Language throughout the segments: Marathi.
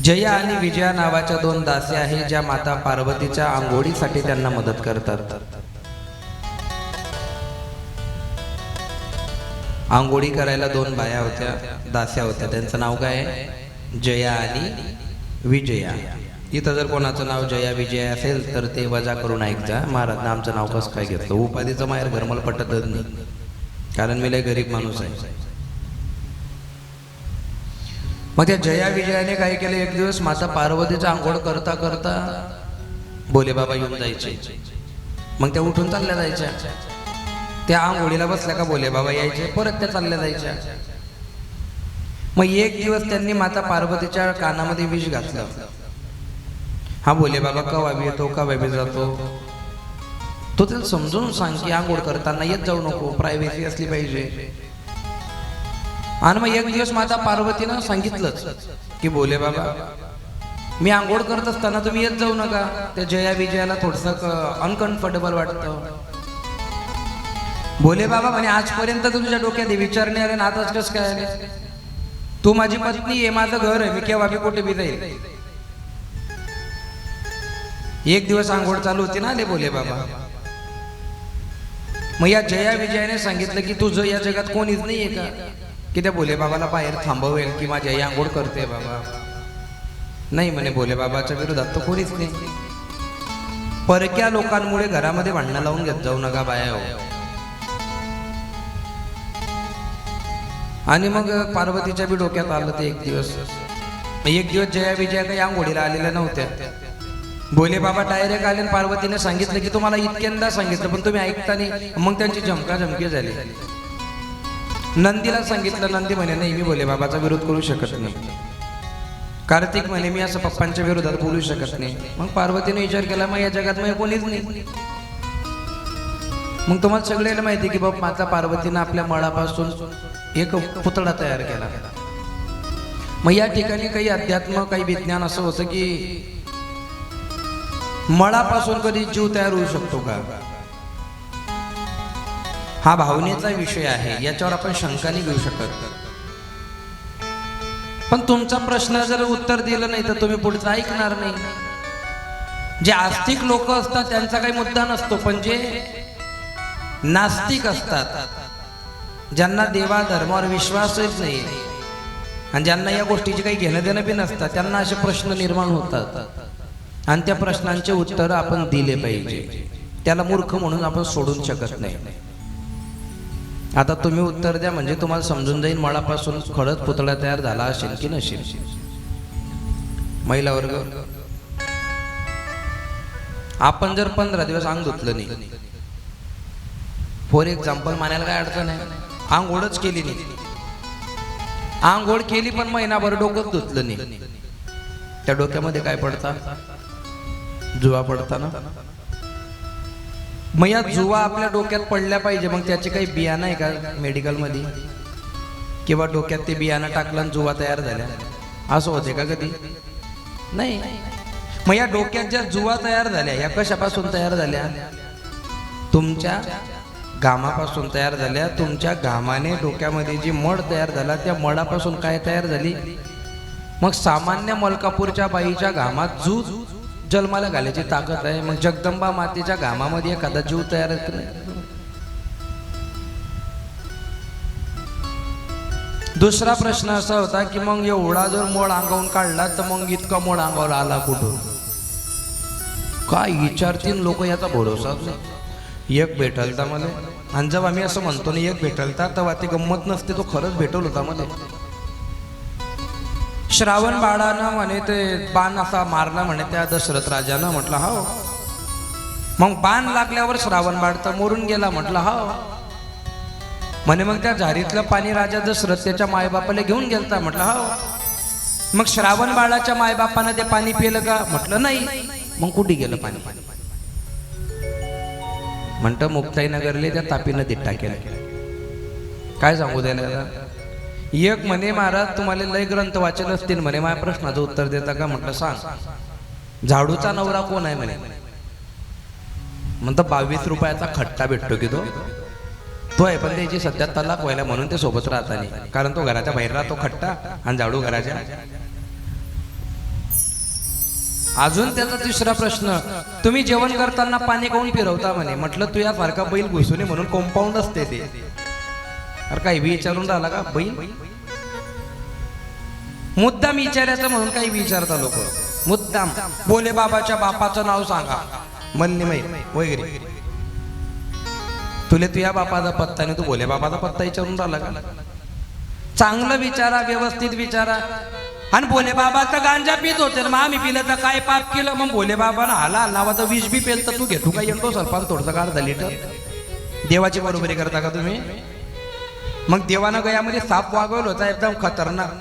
जया आणि विजया नावाच्या दोन दासी आहेत, ज्या माता पार्वतीच्या आंघोळीसाठी त्यांना मदत करतात. आंघोळी करायला दोन बाया होत्या, दास्या होत्या. त्यांचं नाव काय आहे? जया आणि विजया. इथं जर कोणाचं नाव जया विजया असेल तर ते वजा करून ऐकजा. महाराजनं आमचं नाव कसं काय घेतलं? उपाधीचं माहेर घर मला पटतच नाही, कारण मी लय गरीब माणूस आहे. मग त्या जया विजयाने काय केलं, एक दिवस माता पार्वतीचा आंघोळ करता करता भोले बाबा येऊन जायचे. मग त्या उठून चालल्या जायच्या. त्या आंघोळीला बसल्या का भोले बाबा यायचे, परत त्या चालल्या जायच्या. मग एक दिवस त्यांनी माता पार्वतीच्या कानामध्ये विष घातलं. हा भोले बाबा कवा बी येतो कवा बी जातो, तो त्याला समजून सांग की आंघोळ करताना येत जाऊ नको, प्रायव्हसी असली पाहिजे. आणि मग एक दिवस माता पार्वतीनं सांगितलंच की भोले बाबा मी आंघोळ करत असताना तुम्ही येत जाऊ नका. त्या जया विजयाला थोडंसं अनकम्फर्टेबल वाटतं. भोले बाबा म्हणे आजपर्यंत तुझ्या डोक्यात विचार नाही आले ना, आताच कसं काय आले? तू माझी पत्नी आहे, माझं घर आहे, मी केव्हा बी कुठे बी जाईल. एक दिवस आंघोळ चालू होती ना, आले भोले बाबा. मग या जया विजयाने सांगितलं की तुझं या जगात कोणीच नाहीये का की त्या भोले बाबाला बाहेर थांबवेल की माझी आई आंघोळ करते? बाबा नाही म्हणे, भोले बाबाच्या विरोधात तो कोणीच नाही. परक्या लोकांमुळे घरामध्ये भांडणं लावून घेत जाऊ नका बाया हो. आणि मग पार्वतीच्या बी डोक्यात आलं ते एक दिवस जया विजया काही आंघोळीला आलेल्या नव्हत्या. भोले बाबा डायरेक्ट आले आणि पार्वतीने सांगितलं की तुम्हाला इतक्यांदा सांगितलं पण तुम्ही ऐकता नाही. मग त्यांची झमकाझमकी झाली. नंदीला सांगितलं, नंदी म्हणे नाही मी भोले बाबाचा विरोध करू शकत नाही. कार्तिक म्हणे मी असं पप्पांच्या विरोधात बोलू शकत नाही. मग पार्वतीने विचार केला मग या जगात मग कोणीच नाही. मग तुम्हाला सगळ्यांना माहिती की बाबा माता पार्वतीनं आपल्या मळापासून एक पुतळा तयार केला. मग या ठिकाणी काही अध्यात्म काही विज्ञान असं होतं की मळापासून कधी जीव तयार होऊ शकतो का? हा भावनेचा विषय आहे, याच्यावर आपण शंका नाही घेऊ शकत. पण तुमचा प्रश्न जर उत्तर दिलं नाही तर तुम्ही पुढचं ऐकणार नाही. जे आस्तिक लोक असतात त्यांचा काही मुद्दा नसतो, पण जे नास्तिक असतात, ज्यांना देवा धर्मावर विश्वासच नाही आणि ज्यांना या गोष्टीची काही घेणं देणं बी नसतात, त्यांना असे प्रश्न निर्माण होतात आणि त्या प्रश्नांचे उत्तर आपण दिले पाहिजे. त्याला मूर्ख म्हणून आपण सोडून शकत नाही. आता तुम्ही उत्तर द्या म्हणजे तुम्हाला समजून जाईल मळापासून खरंच पुतळा तयार झाला असेल की नसेल. महिला वर्ग, आपण जर 15 दिवस अंग धुतलं नाही, फॉर एक्झाम्पल मानायला काय अडचण आहे, आंघोळच केली नाही, आंघोळ केली पण महिनाभर डोकंच धुतलं नाही, त्या डोक्यामध्ये काय पडता? जुवा पडता ना. मग या जुवा आपल्या डोक्यात पडल्या पाहिजे. मग त्याचे काही बियाणं आहे का मेडिकल मध्ये, किंवा डोक्यात ते बियाणं टाकलं आणि जुवा तयार झाल्या, असं होते का कधी? नाही. मग या डोक्यात ज्या जुवा तयार झाल्या या कशापासून तयार झाल्या? तुमच्या घामापासून तयार झाल्या. तुमच्या घामाने डोक्यामध्ये जी मड तयार झाला त्या मडापासून काय तयार झाली? मग सामान्य मलकापूरच्या बाईच्या घामात जू जन्माला घालायची ताकद आहे. मग जगदंबा मातेच्या घामामध्ये एखादा जीव तयार नाही. दुसरा प्रश्न असा होता की मग एवढा जर मोड अंगावून काढला तर मग इतका मोड अंगावर आला कुठून? काय विचारतील लोक, याचा भरोसा नाही. एक भेटलता मला, आणि जेव्हा आम्ही असं म्हणतो ना एक भेटलता, तेव्हा ते गंमत नसते, तो खरंच भेटल होता मला. श्रावण बाळानं म्हणे ते बाण असा मारला म्हणे त्या दशरथ राजानं. म्हटलं हा. मग बाण लागल्यावर श्रावण बाळ तर मोरून गेला. म्हटलं हा. म्हणे मग त्या झारीतलं पाणी राजा दशरथ त्याच्या मायबापाला घेऊन गेलता. म्हटलं हा. मग श्रावण बाळाच्या मायबापानं ते पाणी पिलं का? म्हटलं नाही. मग कुठे गेलं पाणी? म्हणतं मुक्ताईनगरले त्या तापी नदीत टाकेल. काय सांगू द्यायला? एक म्हणे महाराज तुम्हाला लय ग्रंथ वाचन असतील म्हणे, माझ्या प्रश्नाचं उत्तर देता का? म्हटलं सांग. झाडूचा नवरा कोण आहे म्हणे? म्हणतं 22 रुपयाचा खट्टा भेटतो की तो. तो आहे पण त्याची सध्या तलाक व्हायला म्हणून ते सोबत राहता नाही, कारण तो घराच्या बाहेर राहतो खट्टा आणि झाडू घराच्या. अजून त्याचा तिसरा प्रश्न, तुम्ही जेवण करताना पाणी काऊन फिरवता म्हणे. म्हटलं तू यासारखा बैल घुसू नये म्हणून कंपाऊंड असते ते. अरे काही विचारून राहिला का बैल, मुद्दाम विचारायचं म्हणून काही विचारता लोक मुद्दाम. भोले बाबाच्या बापाचं नाव सांगा मल्लीमय वगैरे. तुले तुझ्या बापाचा पत्ता नाही, तू भोले बाबाचा पत्ता विचारून राहिला का. चांगलं विचारा, व्यवस्थित विचारा. आणि भोले बाबा तर गांजा पित होते, मग आम्ही पिलं तर काय पाप केलं. मग भोले बाबानं हाला नावाचं विष बी पेल तर तू घेतो काय येतो सरपंच थोडंसं अर्धा लिटर. देवाची बरोबरी करता का तुम्ही. मग देवानं गयामध्ये साप वागवलं होता एकदम खतरनाक.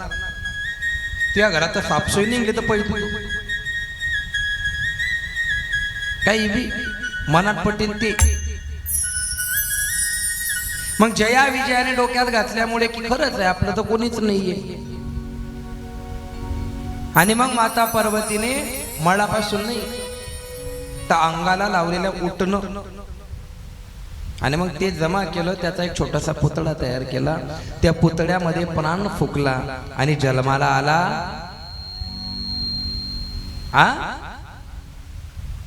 तुझ्या घरात तर सापसोई निघली तर पैसे काही बी मनात पटेल ते. मग जया विजयाने डोक्यात घातल्यामुळे की खरंच आहे आपलं तर कोणीच नाहीये. आणि मग माता पार्वतीने मळापासून नाही तर अंगाला लावलेल्या उठणं आणि मग ते जमा केलं. त्याचा एक छोटासा पुतळा तयार केला. त्या पुतळ्यामध्ये प्राण फुकला आणि जन्माला आला.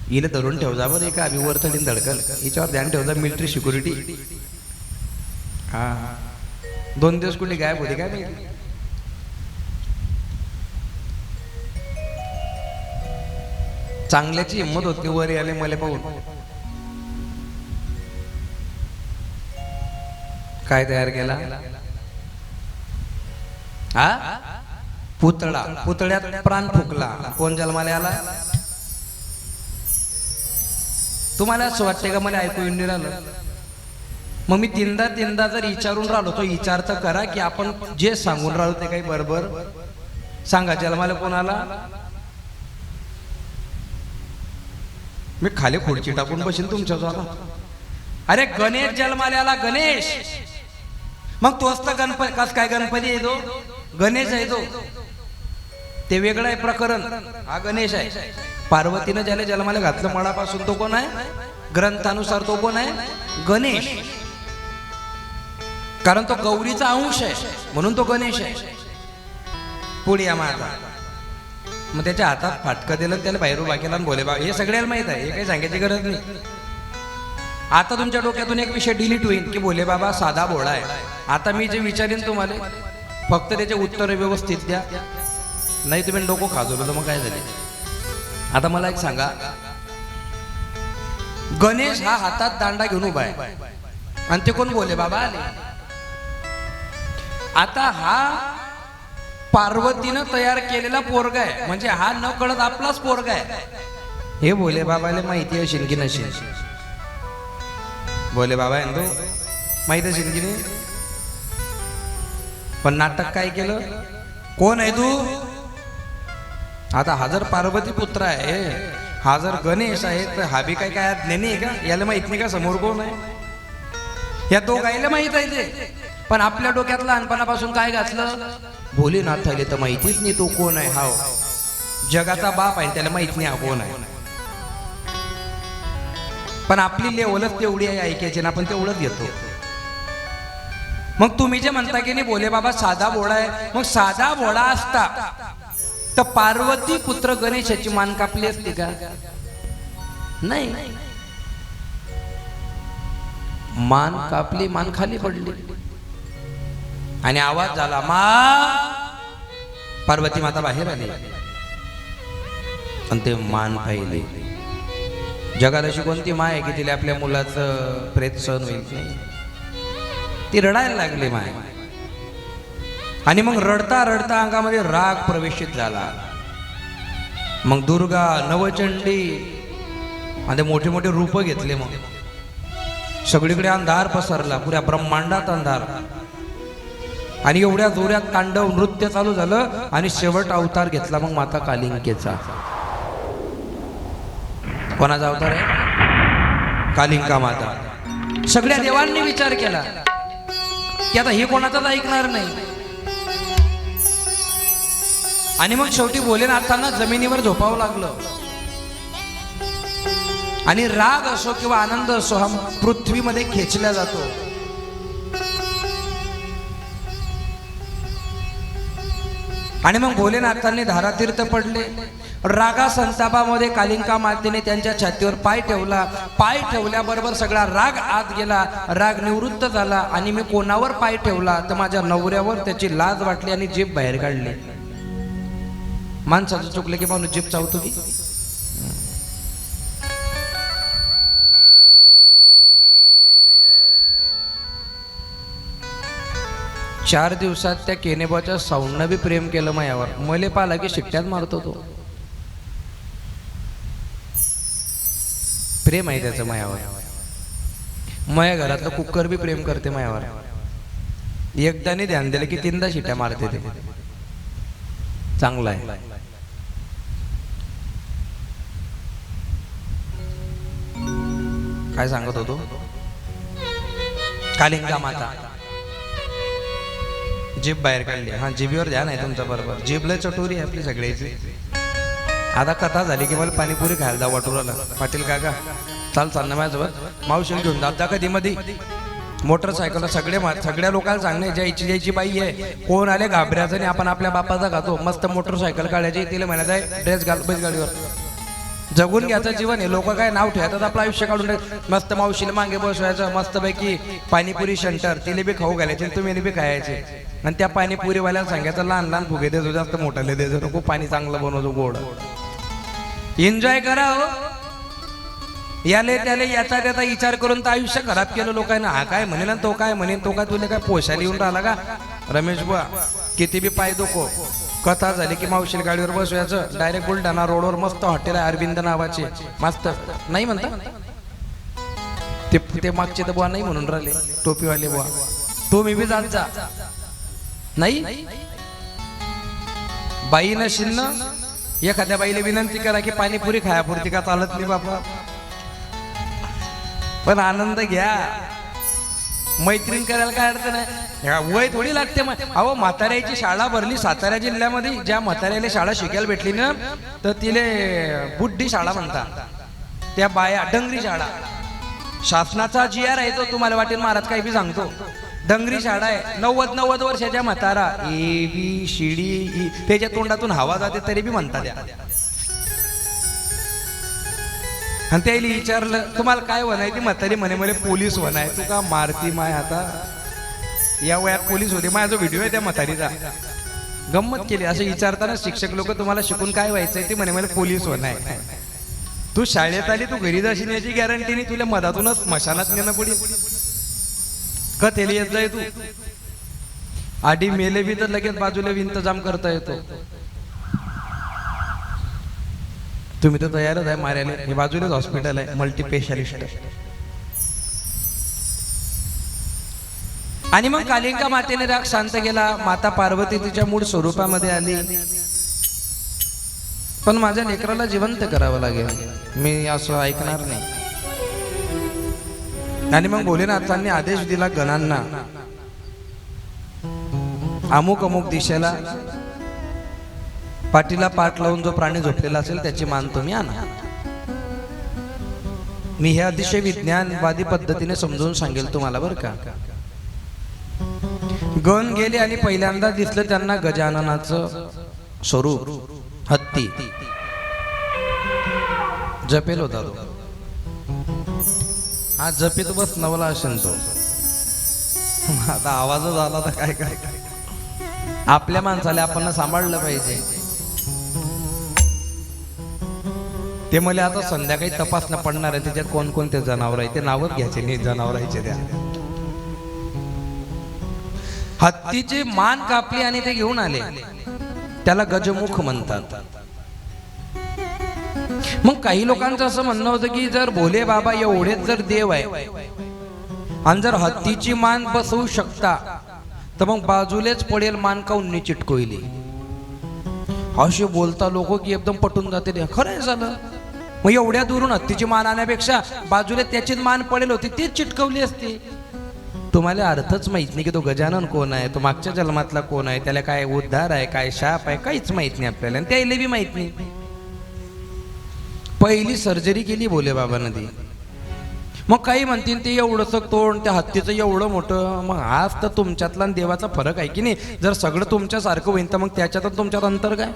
हिला धरून ठेव जा बरं, एका आम्ही वरतडीन धडकल हिच्यावर ध्यान ठेव जा. Military security. हा 2 दिवस कुठे गायब होते काय माहिती. चांगल्याची हिंमत होती वर आले मला पाहून. काय तयार केला हा पुतळा. पुतळ्यात प्राण फुकला. कोण जन्माला आला. तुम्हाला असं वाटतंय का मला ऐकू येऊन राहिलं. मग मी तीनदा जर विचारून राहिलो तो विचार तर करा की आपण जे सांगून राहिलो ते काही बरोबर सांगा. जन्माला कोण आला. मी खाली खुर्ची टाकून बसेन तुमच्या जवळ. अरे गणेश जन्माला आला. गणेश. मग तोच तर गणपती कस काय गणपती आहे तो गणेश आहे तो. ते वेगळं आहे प्रकरण. हा गणेश आहे. पार्वतीनं ज्याला जन्माला घातलं मळापासून तो कोण आहे. ग्रंथानुसार तो कोण आहे गणेश. कारण तो गौरीचा अंश आहे म्हणून तो गणेश आहे. पुढे माझा मग त्याच्या हातात फाटका दिलं त्याला बाहेर उभा केला. भोले बाबा हे सगळ्याला माहित आहे, हे काही सांगायची गरज नाही. आता तुमच्या डोक्यातून एक विषय डिलीट होईल की भोले बाबा साधा भोळा आहे. आता मी जे विचारेन तुम्हाला फक्त त्याचे उत्तर व्यवस्थित द्या, नाही तुम्ही डोकं खाजवलं तर मग काय झाले. आता मला एक सांगा, गणेश हा हातात दांडा घेऊन उभा आहे आणि ते कोण भोले बाबा आले. आता हा पार्वतीनं तयार केलेला पोरगा आहे म्हणजे हा न कळत आपलाच पोरगा आहे. हे भोले बाबाला माहिती असेल की नसेल. भोले बाबा आहे तो माहित असेल की नाही. पण नाटक काय केलं. कोण आहे तू. आता हा जर पार्वती पुत्र आहे, हा जर गणेश आहे तर हा बी काय काय ज्ञानी आहे का. याला माहित नाही का समोर कोण आहे. या दोघायला माहित आहे ते. पण आपल्या डोक्यात लहानपणापासून काय घातलं. भोलेनाथ आले तर माहितीच नाही तो कोण आहे. हा जगाचा बाप आहे त्याला माहित नाही हा कोण आहे. पण आपली लेवलच तेवढी आहे ऐकायची ना, आपण तेवढंच घेतो. मग तुम्ही जे म्हणता की नाही भोले बाबा साधा भोळा आहे, मग साधा भोळा असता तर पार्वती पुत्र गणेशाची मान कापली असते का. नाही. मान कापली, मान खाली पडली आणि आवाज झाला मा. पार्वती माता बाहेर आली आणि ते मान पाहिले. जगात अशी कोणती माय आहे की तिला आपल्या मुलाचं प्रेत सहन होईल नाही. ती रडायला लागली माय. आणि मग रडता रडता अंगामध्ये राग प्रवेशित झाला. मग दुर्गा नवचंडी आणि मोठे मोठे रूप घेतले. मग सगळीकडे अंधार पसरला, पुऱ्या ब्रह्मांडात अंधार. आणि एवढ्या जोरात तांडव नृत्य चालू झालं आणि शेवट अवतार घेतला मग माता कालिंकेचा. कोणाचा अवतार आहे. कालिंका माता. सगळ्या देवांनी विचार केला की आता हे कोणाचाच ऐकणार नाही. आणि मग शेवटी भोलेनाथांना जमिनीवर झोपावं लागलं. आणि राग असो किंवा आनंद असो हा पृथ्वीमध्ये खेचला जातो. आणि मग भोलेनाथांनी धारातीर्थ पडले. रागा संतापामध्ये कालिंका मातेने त्यांच्या छातीवर पाय ठेवला. पाय ठेवल्याबरोबर सगळा राग आत गेला, राग निवृत्त झाला. आणि मी कोणावर पाय ठेवला तर माझ्या नवऱ्यावर. त्याची लाज वाटली आणि जीभ बाहेर काढली. माणसाचं चुकलं की माणूस जीभ चावतो की. 4 दिवसात त्या केनेबाच्या साऊंडनं बी प्रेम केलं मायावर. मले पाला की शिट्ट्यात मारतो तो. प्रेम आहे त्याचं मायावर. माया घरातलं कुकर बी प्रेम करते मायावर. एकदाने ध्यान दिलं की 3दा शिट्ट्या मारते ते. चांगलं आहे. काय सांगत होतो? कालिंका माता जीभ बाहेर काढली. हा, जीभीवर ध्यान आहे तुमचं बरोबर. जीभ लय चटोरी आहे आपली सगळ्याची. आता कथा झाली की मला पाणीपुरी खायला जा वाटूराला. पाटील काका चाल ना माझ्यासोबत. मावशीला घेऊन जाता कधी मध्ये मोटरसायकलला. सगळ्या लोकांना सांगणे ज्याची बाई आहे कोण आले घाबऱ्याचं नाही. आपण आपल्या बापाचा खातो. मस्त मोटरसायकल काढायची. तिला म्हणत आहे ड्रेस घाल बैलगाडीवर. जगून घ्यायचं जीवन आहे. लोक काय नाव ठेवतात आपलं आयुष्य काढून. मस्त मावशीला मागे बसवायचं. मस्त पैकी पाणीपुरी सेंटर. तिला बी खाऊ घालायचे तुम्ही बी खायचे. आणि त्या पाणीपुरीवाल्याला सांगायचं लहान लहान फुगे देतो, जास्त मोठाले देतो नको. पाणी चांगलं बनवतो गोड. एन्जॉय करा हो. याले त्याले याचा त्याचा विचार करून तर आयुष्य खराब केलं लोकांना. हा काय म्हणेल तो काय म्हणेन तो काय. तुला काय पोशायला येऊन राहिला का रमेश बुवा? किती बी पाय दुखो. कथा झाली की मावशील गाडीवर बसवायचं. डायरेक्ट बुलढाणा रोडवर मस्त हॉटेल आहे अरविंद नावाचे. मस्त नाही म्हणता ते मागचे तर बुवा नाही म्हणून राहिले टोपीवाले बुवा. तुम्ही बी जात जा. नाही बाई नशील ना एखाद्या बाईला विनंती करा की पाणीपुरी खायापुरती का चालत नाही बाबा. पण आनंद घ्या. मैत्रीण करायला काय अडचण आहे. वय थोडी लागते. अहो म्हाताऱ्याची शाळा भरली सातारा जिल्ह्यामध्ये. ज्या म्हाताऱ्याला शाळा शिकायला भेटली ना तर तिले बुड्ढी शाळा म्हणतात. त्या बाया डंगरी शाळा. शासनाचा GR आहे तो. तुम्हाला वाटेल महाराज काही बी सांगतो. डंगरी शाळा आहे. 90 वर्षाच्या म्हातारा ABCD त्याच्या तोंडातून हवा जाते तरी बी म्हणतात त्या. आणि त्याला विचारलं तुम्हाला काय बनाय? ती म्हातारी म्हणे मला पोलीस बनाय. तू का मारती माय? आता या वयात पोलीस होते. माझा जो व्हिडिओ आहे त्या म्हातारीचा गंमत केली. असं विचारताना शिक्षक लोक तुम्हाला शिकून काय व्हायचंय? ती म्हणे मला पोलीस बनाय. तू शाळेत आली तू घरी जाशील याची गॅरंटी नाही. तुला मधातूनच मशानात नेणं पुढे कथेला येत जाय. तू आधी मेले बी तर लगेच बाजूला इंतजाम करता येतो. तुम्ही तर तयारच आहे मारायला. हे बाजूलाच हॉस्पिटल आहे मल्टी स्पेशालिस्ट. आणि मग कालिंका मातेने राग शांत केला. माता पार्वती तिच्या मूळ स्वरूपामध्ये आली. पण माझ्या लेकराला जिवंत करावं लागेल. मी असं ऐकणार नाही. आणि मग भोलेनाथांनी आदेश दिला गणांना अमुक अमुक दिशेला पाठीला पाठ लावून जो प्राणी झोपलेला असेल त्याची मान तुम्ही आणा. मी हे अतिशय विज्ञानवादी पद्धतीने समजून सांगेल तुम्हाला बरं का. गण गेले आणि पहिल्यांदा दिसलं त्यांना गजाननाचं स्वरूप. हत्ती जपेल होता तो. हा जपित बस नवला असेल तो. आता आवाजच आला तर काय काय. आपल्या माणसाला आपण सांभाळलं पाहिजे. ते मला आता संध्याकाळी तपासणं पडणार आहे त्याच्यात कोणकोणते जनावर आहे. ते नावच घ्यायचे नाही जनावरांचे. त्या हत्तीची मान कापली आणि ते घेऊन आले. त्याला गजमुख म्हणतात. मग काही लोकांचं असं म्हणणं होतं की जर भोले बाबा एवढेच जर देव आहे आणि जर हत्तीची मान बसवू शकता तर मग बाजूलेच पडेल मान काऊन नि चिटकोईली. असे बोलता लोक की एकदम पटून जाते. खरंय झालं. मग एवढ्या दुरून हत्तीची मान आणण्यापेक्षा बाजूला त्याचीच मान पडेल होती तीच चिटकवली असती. तुम्हाला अर्थच माहित नाही की तो गजानन कोण आहे, तो मागच्या जन्मातला कोण आहे, त्याला काय उद्धार आहे, काय शाप आहे, काहीच माहित नाही आपल्याला. आणि त्याला बी माहित नाही. पहिली सर्जरी केली भोले बाबांनी. मग काही म्हणतील ते एवढंसं तोंड, त्या हत्तीचं एवढं मोठं. मग आज तर तुमच्यातला आणि देवाचा फरक आहे की नाही. जर सगळं तुमच्यासारखं होईल तर मग त्याच्यात तुमच्यात अंतर काय.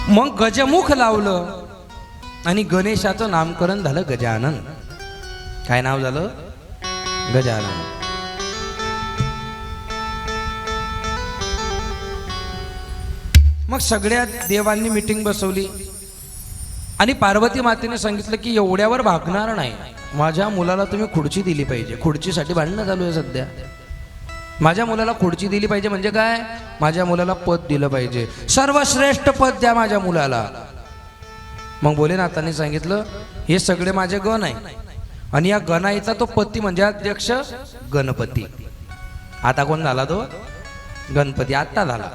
मग गजमुख लावलं आणि गणेशाचं नामकरण झालं गजानन. काय नाव झालं? गजानन. मग सगळ्या देवांनी मीटिंग बसवली आणि पार्वती मातेने सांगितलं की एवढ्यावर भागणार नाही, माझ्या मुलाला तुम्ही खुर्ची दिली पाहिजे. खुर्चीसाठी भांडणं चालू आहे सध्या. माझ्या मुलाला खुर्ची दिली पाहिजे म्हणजे काय? माझ्या मुलाला पद दिलं पाहिजे, सर्वश्रेष्ठ पद द्या माझ्या मुलाला. मग भोलेनाथांनी सांगितलं हे सगळे माझे गण आहे आणि या गणाईचा तो पती म्हणजे अध्यक्ष गणपती. आता कोण झाला तो? गणपती आता झाला.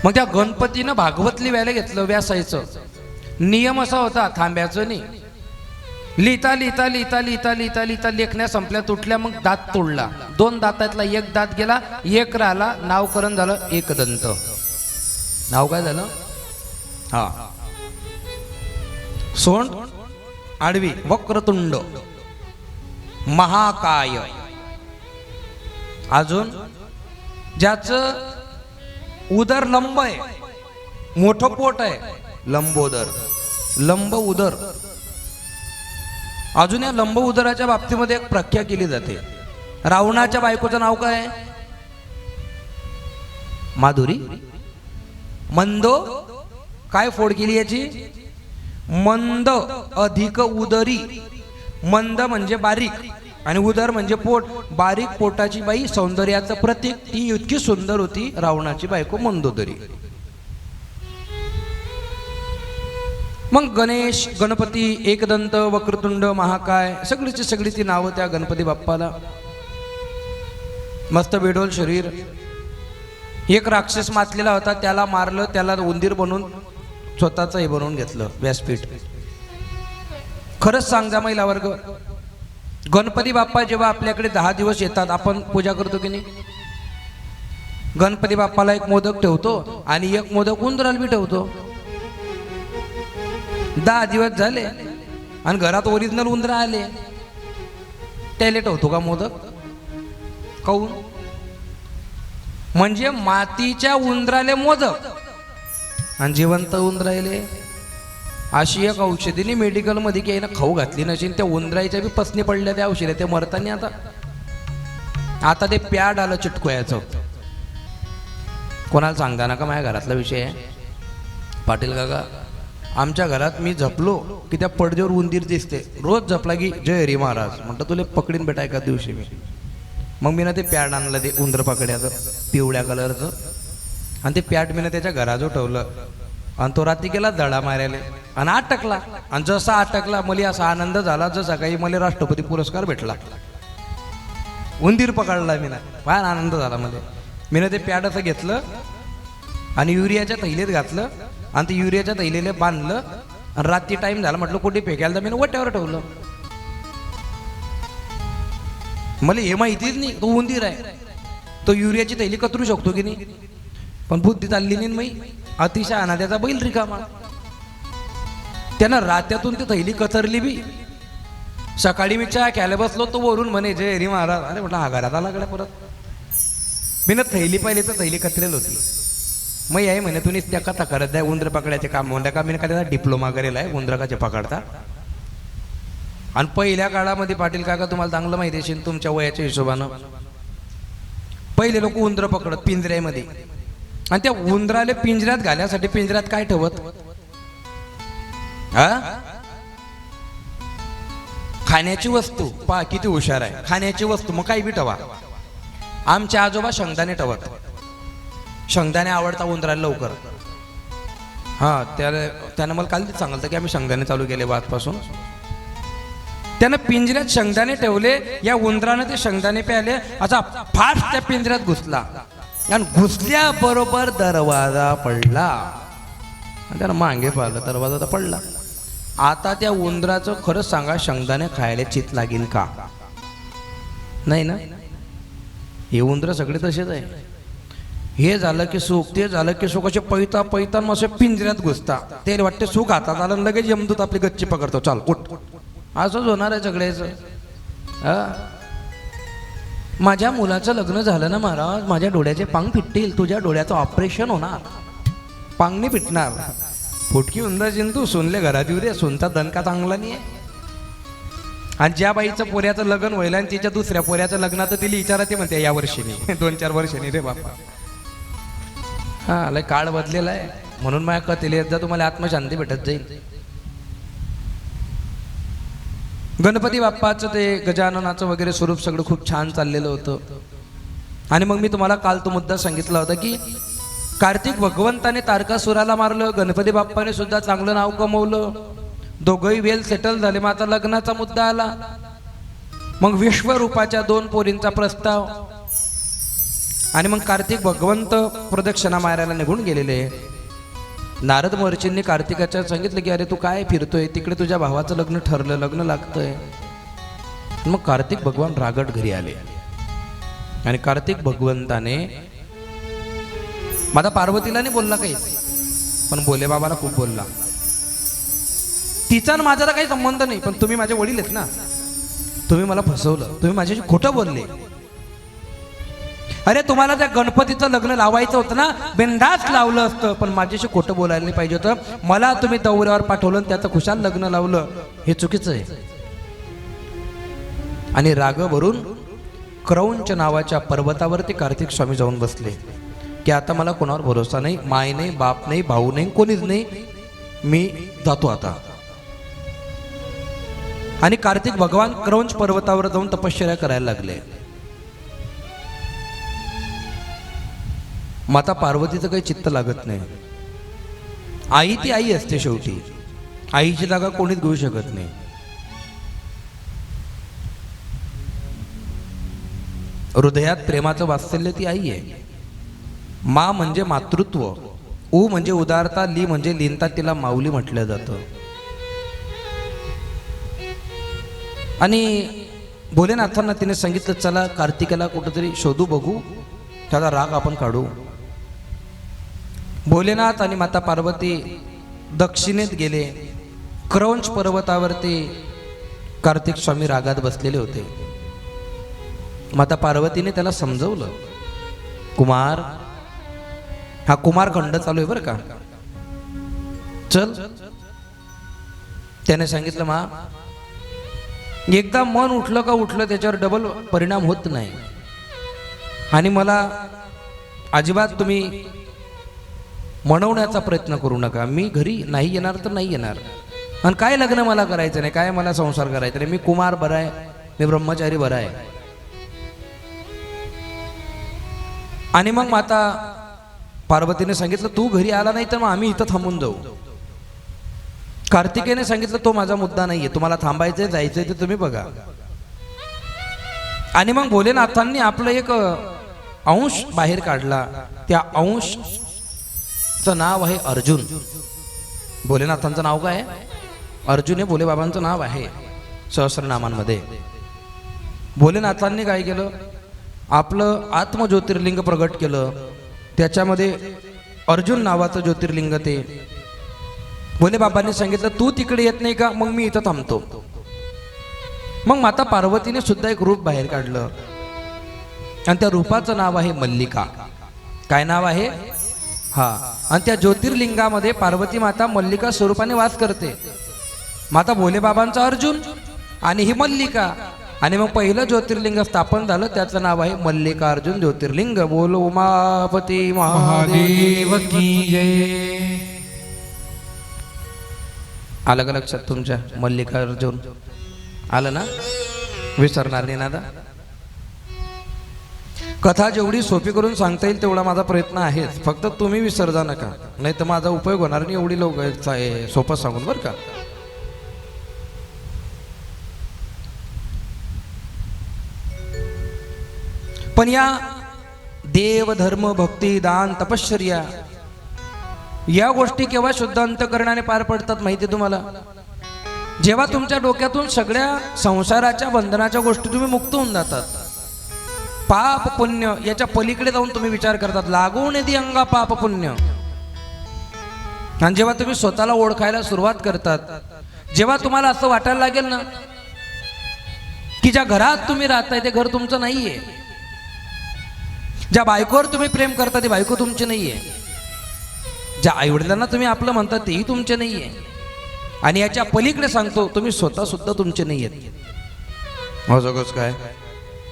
मग त्या गणपतीनं भागवत लिहायला घेतलं व्यासायचं. नियम असा होता थांब्याचं नाही. लिहिता लिहिता लिहिता लिहिता लिहिता लिहिता लेखण्या संपल्या तुटल्या. मग दात तोडला. 2 दातातला एक दात गेला, एक राहिला. नावकरण झालं एकदंत. नाव काय झालं? हा, सोंड आडवी, वक्रतुंड, महाकाय. अजून ज्याचं उदर लंब आहे, मोठं पोट आहे, लंबोदर, लंब उदर. अजून या लंब उदराच्या बाबतीमध्ये एक प्रख्या केली जाते. रावणाच्या बायकोचं नाव काय? माधुरी. मंदो काय फोड केली याची? मंद अधिक उदरी. मंद म्हणजे बारीक आणि उदर म्हणजे पोट. बारीक पोटाची बाई सौंदर्याचं प्रतीक. ती इतकी सुंदर होती रावणाची बायको मंदोदरी. मग गणेश, गणपती, एकदंत, वक्रतुंड, महाकाय, सगळीची सगळी ती नावं त्या गणपती बाप्पाला. मस्त बेडोल शरीर. एक राक्षस मातलेला होता, त्याला मारलं, त्याला उंदीर बनवून स्वतःच हे बनवून घेतलं व्यासपीठ. खरंच सांगा महिला वर्ग, गणपती बाप्पा जेव्हा आपल्याकडे 10 दिवस येतात, आपण पूजा करतो की नाही? गणपती बाप्पाला एक मोदक ठेवतो आणि एक मोदक उंदराला बी ठेवतो. 10 दिवस झाले आणि घरात ओरिजिनल उंदर आले, त्याला ठेवतो का मोदक? काऊन? म्हणजे मातीच्या उंदराले मोदक आणि जिवंत उंदरायले. अशी एक औषधीने मेडिकलमध्ये की ना खाऊ घातली नशील, त्या उंदरायच्या बी पसनी पडल्या त्या औषधी. ते मरताना आता ते प्याड आलं चिटकोयाचं. कोणाला सांगता ना का माझ्या घरातला विषय आहे. पाटील काका, आमच्या घरात मी झपलो की त्या पडद्यावर उंदीर दिसते. रोज झपला की जय हरी महाराज म्हणतं, तुला पकडीन बेटा एका दिवशी मी. मग मी ना ते प्याड आणलं, ते उंदर पकड्याचं पिवळ्या कलरचं. आणि ते पॅट मी त्याच्या घराजवळ ठेवलं आणि तो रात्री गेला दडा मारायला आणि अटकला. आणि जसा अटकला मला असा आनंद झाला जसा काही मला राष्ट्रपती पुरस्कार भेटला. उंदीर पकडला मी ना, फार आनंद झाला मला. मी ना ते पॅड असं घेतलं आणि युरियाच्या थैलीत घातलं आणि ते युरियाच्या थैलीला बांधलं आणि रात्री टाइम झाला म्हटलं कुठे फेकायला, तर मी वट्यावर ठेवलं. मला हे माहितीच नाही तो उंदीर आहे. तो युरियाची थैली कतरू शकतो की नाही, पण बुद्धी चालली नाही. मी अतिशय अनाद्याचा बैल रिकामा. त्यानं रात्यातून ती थैली कचरली बी. सकाळी मी चहा घ्यायला बसलो, तो वरून म्हणे जय हरी महाराज. अरे म्हटलं हा घरात आला कडे परत. मी ना थैली पाहिली तर थैली कचरेल होती. मग आहे म्हणे तुम्ही त्या कथा करत द्या उंदर पकडायचे काम म्हणता का. मी त्याचा डिप्लोमा करेल आहे उंदर कसे पकडता. आणि पहिल्या काळामध्ये पाटील काका तुम्हाला चांगलं माहिती असेल तुमच्या वयाच्या हिशोबानं, पहिले लोक उंदर पकडत पिंजऱ्यामध्ये. आणि त्या उंदराले पिंजऱ्यात घालण्यासाठी पिंजऱ्यात काय ठेवत? खाण्याची वस्तू. पहा किती हुशार आहे. खाण्याची वस्तू मग काही बी ठेवा. आमचे आजोबा शेंगदाणे ठेवत. शेंगदाणे आवडता उंदराला लवकर. त्यानं मला काल सांगितलं की आम्ही शेंगदाणे चालू केले आजपासून. त्यानं पिंजऱ्यात शेंगदाणे ठेवले. या उंदरानं ते शेंगदाणे प्याले. असा फास्ट त्या पिंजऱ्यात घुसला आणि घुसल्याबरोबर दरवाजा पडला. त्यानं मागे पाहिलं, दरवाजा तर पडला. आता त्या उंदराचं खरंच सांगा शेंगदाणे खायला चित लागेल का? नाही ना. हे उंदर सगळे तसेच आहे. हे झालं की सुख, ते झालं की सुख, असे पैता पैता मग असे पिंजऱ्यात घुसता. ते वाटते सुख हातात आलं, लगेच यमदूत आपली गच्ची पकडतो, चाल उठ. असंच होणार आहे सगळ्याचं. माझ्या मुलाचं लग्न झालं ना महाराज, माझ्या डोळ्याचे पांग फिटतील, तुझ्या डोळ्याचं ऑपरेशन होणार, पांग नाही फिटणार. फुटकी उंदर तू सोनले घरात येऊ दे, सोनचा दणका चांगला नाही आहे. आणि ज्या बाईचं पोऱ्याचं लग्न व्हायला आणि तिच्या दुसऱ्या पोऱ्याचं लग्न, तर तिला विचारा, ते म्हणते या वर्षीनी 2-4 वर्षांनी रे बापा. हा लय काळ बदलेला आहे. म्हणून माझ्या कथेला एकदा तुम्हाला आत्मशांती भेटत जाईल. गणपती बाप्पाचं ते गजाननाचं वगैरे स्वरूप सगळं खूप छान चाललेलं होतं. आणि मग मी तुम्हाला काल तो मुद्दा सांगितला होता की कार्तिक भगवंताने तारकासुराला मारलं, गणपती बाप्पाने सुद्धा चांगलं नाव कमवलं, दोघंही वेल सेटल झाले. मग आता लग्नाचा मुद्दा आला. मग विश्वरूपाच्या 2 पोरींचा प्रस्ताव. आणि मग कार्तिक भगवंत प्रदक्षिणा मारायला निघून गेलेले. नारद महर्षींनी कार्तिकाच्या सांगितलं की अरे तू काय फिरतोय, तिकडे तुझ्या भावाचं लग्न ठरलं, लग्न लागतंय. मग कार्तिक भगवान रागट घरी आले. आणि कार्तिक भगवंताने माझा पार्वतीला नाही बोलला काही, पण भोले बाबाला खूप बोलला. तिचा माझा काही संबंध नाही, पण तुम्ही माझे वडील आहेत ना, तुम्ही मला फसवलं, तुम्ही माझ्याशी खोटं बोलले. अरे तुम्हाला त्या गणपतीचं लग्न लावायचं होतं ना, बिनधास्त लावलं असतं, पण माझ्याशी खोटं बोलायला नाही पाहिजे होतं. मला तुम्ही दौऱ्यावर पाठवलं आणि त्याचं खुशाल लग्न लावलं, हे चुकीचं आहे. आणि राग भरून क्रौंच नावाच्या पर्वतावरती कार्तिक स्वामी जाऊन बसले की आता मला कोणावर भरोसा नाही, माय नाही, बाप नाही, भाऊ नाही, कोणीच नाही, मी जातो आता. आणि कार्तिक भगवान क्रौंच पर्वतावर जाऊन तपश्चर्या करायला लागले. माता पार्वतीचं काही चित्त लागत नाही. आई ती आई असते शेवटी, आईची जागा कोणीच घेऊ शकत नाही. हृदयात प्रेमाचं वात्सल्य ती आई आहे. मा म्हणजे मातृत्व, उ म्हणजे उदारता, ली म्हणजे लीनता, तिला माऊली म्हटलं जातं. आणि भोलेनाथांना तिने सांगितलं चला कार्तिकेला कुठंतरी शोधू, बघू, त्याचा राग आपण काढू. भोलेनाथ आणि माता पार्वती दक्षिणेत गेले. क्रौंच पर्वतावरती कार्तिक स्वामी रागात बसलेले होते. माता पार्वतीने त्याला समजवलं, कुमार, हा कुमार खंड चालू आहे बरं का, चल. त्याने सांगितलं मा, एकदा मन उठलं का उठलं, त्याच्यावर डबल परिणाम होत नाही. आणि मला अजिबात तुम्ही म्हणवण्याचा प्रयत्न करू नका. मी घरी नाही येणार तर नाही येणार. आणि काय लग्न मला करायचं नाही, काय मला संसार करायचा नाही. मी कुमार बरा आहे, मी ब्रह्मचारी बरा आहे. आणि मग माता पार्वतीने सांगितलं तू घरी आला नाही तर मग आम्ही इथं थांबून जाऊ. कार्तिकेने सांगितलं तो माझा मुद्दा नाहीये, तुम्हाला थांबायचंय, जायचंय ते तुम्ही बघा. आणि मग भोलेनाथांनी आपलं एक अंश बाहेर काढला. त्या अंशचं नाव आहे अर्जुन. भोलेनाथांचं नाव काय आहे? अर्जुन हे भोले बाबांचं नाव आहे सहस्रनामांमध्ये. भोलेनाथांनी काय केलं, आपलं आत्मज्योतिर्लिंग प्रगट केलं. त्याच्यामध्ये अर्जुन नावाचं ज्योतिर्लिंग ते भोले बाबांनी सांगितलं तू तिकडे येत नाही का, मग मी इथं थांबतो. मग माता पार्वतीने सुद्धा एक रूप बाहेर काढलं आणि त्या रूपाचं नाव आहे मल्लिका. काय नाव आहे? हा. आणि त्या ज्योतिर्लिंगामध्ये पार्वती माता मल्लिका स्वरूपाने वास करते. माता भोले बाबांचा अर्जुन आणि ही मल्लिका. आणि मग पहिलं ज्योतिर्लिंग स्थापन झालं, त्याचं नाव आहे मल्लिकार्जुन ज्योतिर्लिंग. बोलो उमापती महादेव की जय. आलं का लक्षात तुमच्या? मल्लिकार्जुन आलं ना, विसरणार नाही ना. कथा जेवढी सोपी करून सांगता येईल तेवढा माझा प्रयत्न आहेच. फक्त तुम्ही विसरजा नका, नाही तर माझा उपयोग होणार नाही एवढी लवकर सोपं सांगून बरं का. पण या देव, धर्म, भक्ती, दान, तपश्चर्या या गोष्टी केव्हा शुद्ध अंतकरणाने पार पडतात माहिती तुम्हाला? जेव्हा तुमच्या डोक्यातून सगळ्या संसाराच्या बंधनाच्या गोष्टी तुम्ही मुक्त होऊन जातात. पाप पुण्य याच्या पलीकडे जाऊन तुम्ही विचार करतात, लागून येते अंगा पाप पुण्य. आणि जेव्हा तुम्ही स्वतःला ओळखायला सुरुवात करतात, जेव्हा तुम्हाला असं वाटायला लागेल ना की ज्या घरात तुम्ही राहताय ते घर तुमचं नाहीये, ज्या बायकोवर तुम्ही प्रेम करता ती बायको तुमची नाहीये, ज्या आईवडिलांना तुम्ही आपलं म्हणता तेही तुमचे नाहीये, आणि याच्या पलीकडे सांगतो तुम्ही स्वतः सुद्धा तुमचे नाहीयेत.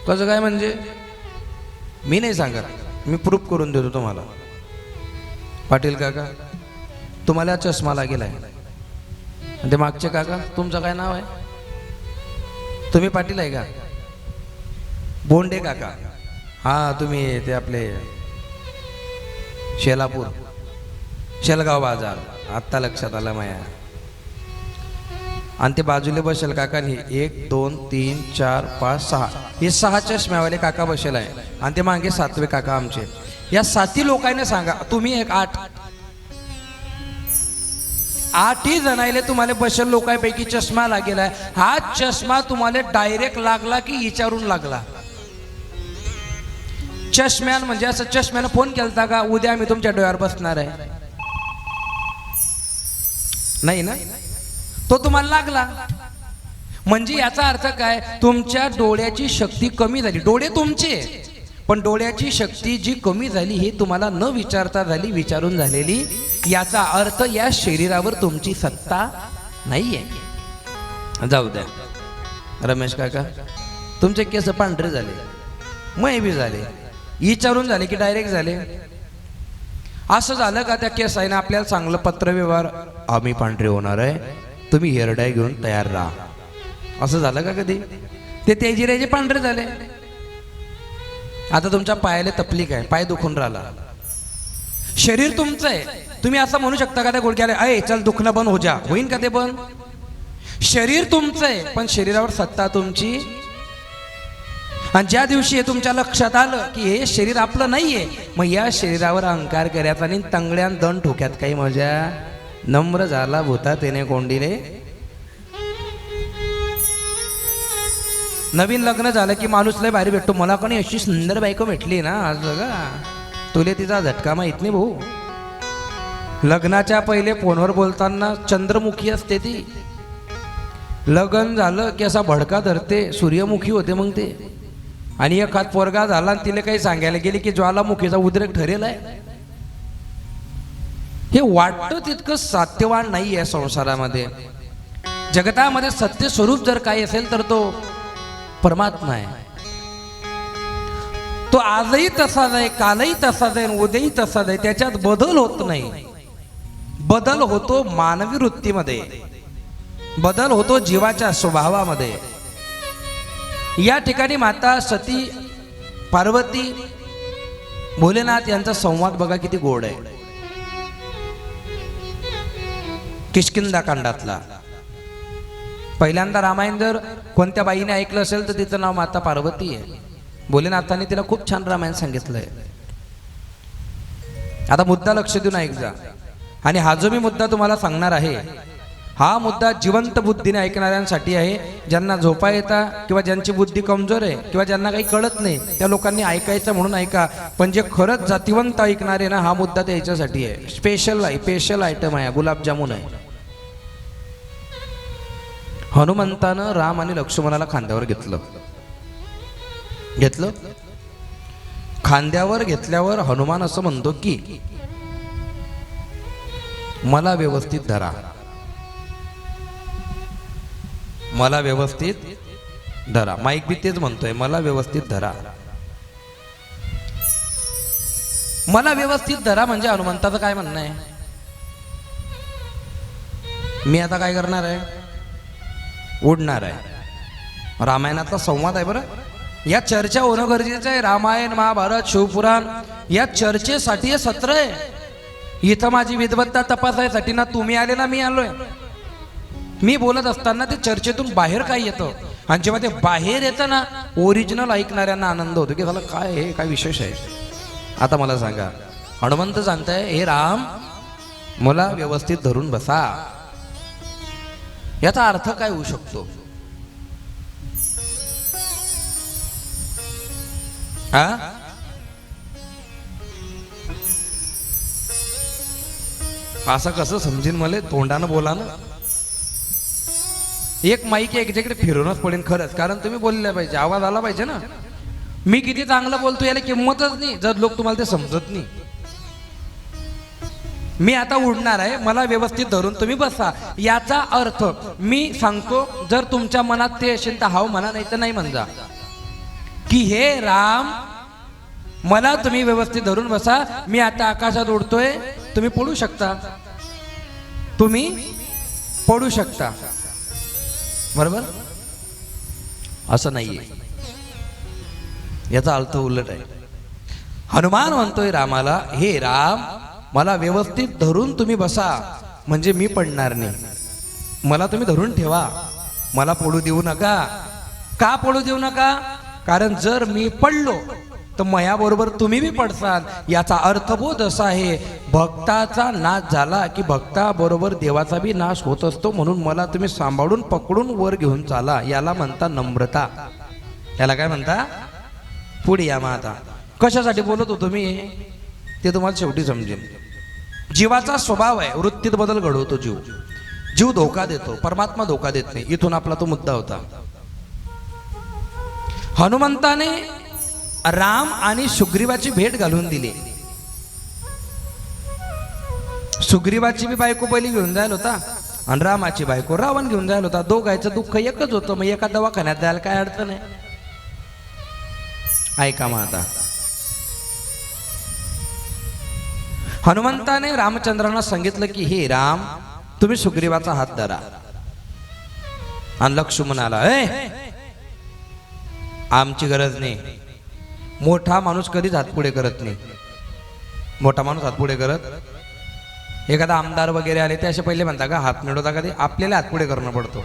कसं काय म्हणजे मी नाही सांगत, मी प्रूफ करून देतो तुम्हाला. पाटील काका तुम्हाला चष्मा लागेल आहे, ते मागचे काका तुमचं काय नाव आहे, तुम्ही पाटील आहे का, बोंडे काका, हा तुम्ही ते आपले शेलापूर शेलगाव बाजार, आत्ता लक्षात आलं माया. आणि ते बाजूले बसेल काका, 1 2 3 4 5 6 हे 6 चष्म्यावाले काका बसेल आहे, आणि ते मागे 7वे काका आमचे. या 7 लोकांना सांगा, तुम्ही एक 8 जणायले तुम्हाला बसेल लोकांपैकी चष्मा लागेल आहे. हा चष्मा तुम्हाला डायरेक्ट लागला की विचारून लागला? चष्म्यान म्हणजे असं चष्म्यानं फोन केलता का, उद्या मी तुमच्या डोळ्यावर बसणार आहे? नाही ना, तो तुम्हाला लागला. म्हणजे याचा अर्थ काय, तुमच्या डोळ्याची शक्ती कमी झाली. डोळे तुमचे, पण डोळ्याची शक्ती जी कमी झाली ही तुम्हाला न विचारता झाली, विचारून झालेली. याचा अर्थ या शरीरावर तुमची सत्ता नाहीये. जाऊ द्या रमेश काका, तुमचे केस पांढरे झाले, मय बी झाले, विचारून झाले की डायरेक्ट झाले? असं झालं का त्या केसाईने आपल्याला चांगलं पत्रव्यवहार, आम्ही पांढरे होणार आहे, तुम्ही हेअरडाय घेऊन तयार राहा, असं झालं का कधी? ते तेजिराजे पांढरे झाले. आता तुमच्या पायाला तपलीक आहे, पाय दुखून राहिला. शरीर तुमचं आहे, तुम्ही असं म्हणू शकता का त्या गुडघ्याला, अय चल दुखणं बंद हो जा, होईन का ते बंद? शरीर तुमचं आहे, पण शरीरावर सत्ता तुमची. आणि ज्या दिवशी हे तुमच्या लक्षात आलं की हे शरीर आपलं नाहीये, मग या शरीरावर अहंकार करायचा आणि तंगड्यान दण ठोक्यात काही मजा. नम्र झाला भूता तेने कोंडीले. नवीन लग्न झालं की माणूस लय भारी भेटतो. मला कोणी अशी सुंदर बायको भेटली ना आज बघा, तुले तिचा झटका माहित नाही भाऊ. लग्नाच्या पहिले फोनवर बोलताना चंद्रमुखी असते ती, लग्न झालं की असा भडका धरते, सूर्यमुखी होते मग ते. आणि एखाद पोरगा झाला आणि तिला काही सांगायला गेली की ज्वालामुखीचा उद्रेक ठरेल आहे. हे वाटतं तितकं सत्यवान नाही आहे संसारामध्ये. जगतामध्ये सत्य स्वरूप जर काही असेल तर तो परमात्मा आहे. तो आजही तसाच आहे, कालही तसाच आहे, उद्याही तसाच आहे. त्याच्यात बदल होत नाही. बदल होतो मानवी वृत्तीमध्ये, बदल होतो जीवाच्या स्वभावामध्ये. या ठिकाणी माता सती, पार्वती, भोलेनाथ यांचा संवाद बघा किती गोड आहे. किष्किंधा कांडातला पहिल्यांदा रामायण जर कोणत्या बाईने ऐकलं असेल तर तिचं नाव माता पार्वती आहे. भोलेनाथांनी तिला खूप छान रामायण सांगितलंय. आता मुद्दा लक्ष देऊन ऐक जा. आणि हा जो मी मुद्दा तुम्हाला सांगणार आहे, हा मुद्दा जिवंत बुद्धीने ऐकणाऱ्यांसाठी आहे. ज्यांना झोपा येता किंवा ज्यांची बुद्धी कमजोर आहे किंवा ज्यांना काही कळत नाही त्या लोकांनी ऐकायचं म्हणून ऐका. पण जे खरंच जातिवंत ऐकणारे ना, हा मुद्दा त्याच्यासाठी आहे. स्पेशल आयटम आहे, गुलाबजामुन आहे. हनुमंतानं राम आणि लक्ष्मणाला खांद्यावर घेतलं. खांद्यावर घेतल्यावर हनुमान असं म्हणतो की मला व्यवस्थित धरा, मला व्यवस्थित धरा. माईक बी तेच म्हणतोय, मला व्यवस्थित धरा, मला व्यवस्थित धरा. म्हणजे हनुमंताचं काय म्हणणं आहे, मी आता काय करणार आहे, उडणार आहे. रामायणातला संवाद आहे बरं. या चर्चा होणं गरजेचं आहे. रामायण, महाभारत, शिवपुराण या चर्चेसाठी हे सत्र आहे. इथं माझी विद्वत्ता तपासायसाठी ना तुम्ही आले ना मी आलोय. मी बोलत असताना ते चर्चेतून बाहेर काय येतं, आणि जेव्हा ते बाहेर येतं ना, ओरिजिनल ऐकणाऱ्यांना आनंद होतो की झालं काय, हे काय विशेष आहे. आता मला सांगा, हनुमंत सांगताय, हे राम मला व्यवस्थित धरून बसा. याचा अर्थ काय होऊ शकतो? हा असं कसं समजेन मला? तोंडानं बोला ना. एक माईक याच्याकडे फिरूनच पडेल खरंच, कारण तुम्ही बोलले पाहिजे, आवाज आला पाहिजे ना. मी किती चांगलं बोलतो याला किंमतच नाही जर लोक तुम्हाला ते समजत नाही. मी आता उडणार आहे, मला व्यवस्थित धरून तुम्ही बसा. याचा अर्थ मी सांगतो, जर तुमच्या मनात ते असेल तर हाव म्हणा, नाही तर नाही म्हणजा की हे राम मला तुम्ही व्यवस्थित धरून बसा. मी आता आकाशात उडतोय, तुम्ही पडू शकता, तुम्ही पडू शकता. बरोबर? असं नाहीये, याचा अर्थ उलट आहे. हनुमान म्हणतोय रामाला, हे राम मला व्यवस्थित धरून तुम्ही बसा, म्हणजे मी पडणार नाही. मला तुम्ही धरून ठेवा, मला पडू देऊ नका. का पडू देऊ नका? कारण जर मी पडलो तर मयाबरोबर तुम्ही बी पडसाल. याचा अर्थबोध असा आहे, भक्ताचा नाश झाला की भक्ताबरोबर देवाचा बी नाश होत असतो. म्हणून मला तुम्ही सांभाळून पकडून वर घेऊन चाला. याला म्हणता नम्रता. याला काय म्हणता? पुढे या. मग आता कशासाठी बोलत होतो मी ते तुम्हाला शेवटी समजेल. जीवाचा स्वभाव आहे, वृत्तीत बदल घडवतो जीव. जीव धोका देतो, परमात्मा धोका देत नाही. इथून आपला तो मुद्दा होता. हनुमंताने राम आणि सुग्रीवाची भेट घालून दिली. सुग्रीवाची बी बायको पहिली घेऊन जायला होता आणि रामाची बायको रावण घेऊन जायला होता. दोघांचं दुःख एकच होतं. मग एका दवाखान्यात द्यायला काय अडचण आहे? ऐका मग आता. हनुमंताने रामचंद्रांना सांगितलं की हे राम, तुम्ही सुग्रीवाचा हात धरा. आणि लक्ष्मणाला, आमची गरज नाही. मोठा माणूस कधीच हात पुढे करत नाही. मोठा माणूस हात पुढे करत, एखादा आमदार वगैरे आले ते असे पहिले म्हणता का हात मिळवता कधी? आपल्याला हात पुढे करणं पडतो.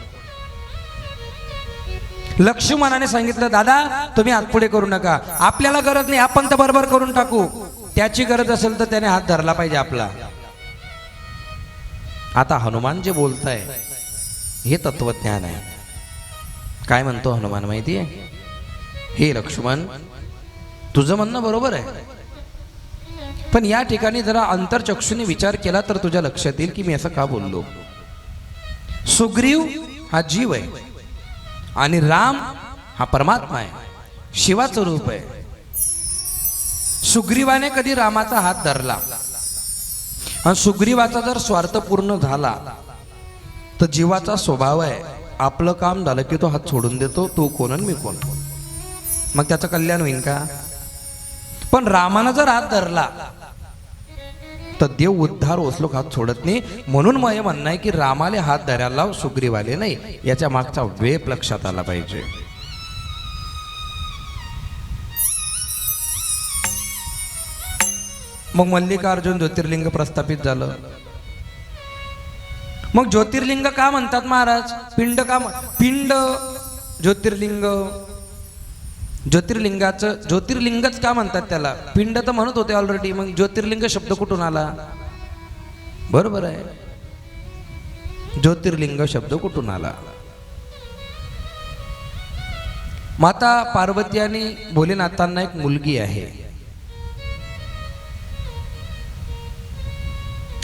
लक्ष्मणाने सांगितलं, दादा तुम्ही हात पुढे करू नका, आपल्याला गरज नाही, आपण तर बरोबर करून टाकू. त्याची गरज असेल तर त्याने हात धरला पाहिजे आपला. आता हनुमान जे बोलताय हे तत्वज्ञान आहे. काय म्हणतो हनुमान माहिती आहे? हे लक्ष्मण, तुझं म्हणणं बरोबर आहे, पण या ठिकाणी जरा अंतरचक्षुने विचार केला तर तुझ्या लक्षात येईल की मी असं का बोललो. सुग्रीव हा जीव आहे आणि राम हा परमात्मा आहे, शिवाचं रूप आहे. सुग्रीवाने कधी रामाचा हात धरला आणि सुग्रीवाचा जर स्वार्थ पूर्ण झाला तर जीवाचा स्वभाव आहे, आपलं काम झालं की तो हात सोडून देतो. तू कोण आणि मी कोण, मग त्याचं कल्याण होईल का? पण रामानं जर हात धरला तर देव उद्धार ओसलोक हात सोडत नाही. म्हणून मग हे म्हणणं आहे की रामाले हात धरायला लाव, सुग्रीवाले नाही. याच्या मागचा वेप लक्षात आला पाहिजे. मग मल्लिकार्जुन ज्योतिर्लिंग प्रस्थापित झालं. मग ज्योतिर्लिंग का म्हणतात महाराज? पिंड का? पिंड ज्योतिर्लिंग, ज्योतिर्लिंगाचं ज्योतिर्लिंगच का म्हणतात त्याला? पिंड तर म्हणत होते ऑलरेडी, मग ज्योतिर्लिंग शब्द कुठून आला? बरोबर आहे, ज्योतिर्लिंग शब्द कुठून आला? माता पार्वती आणि भोलेनाथांना एक मुलगी आहे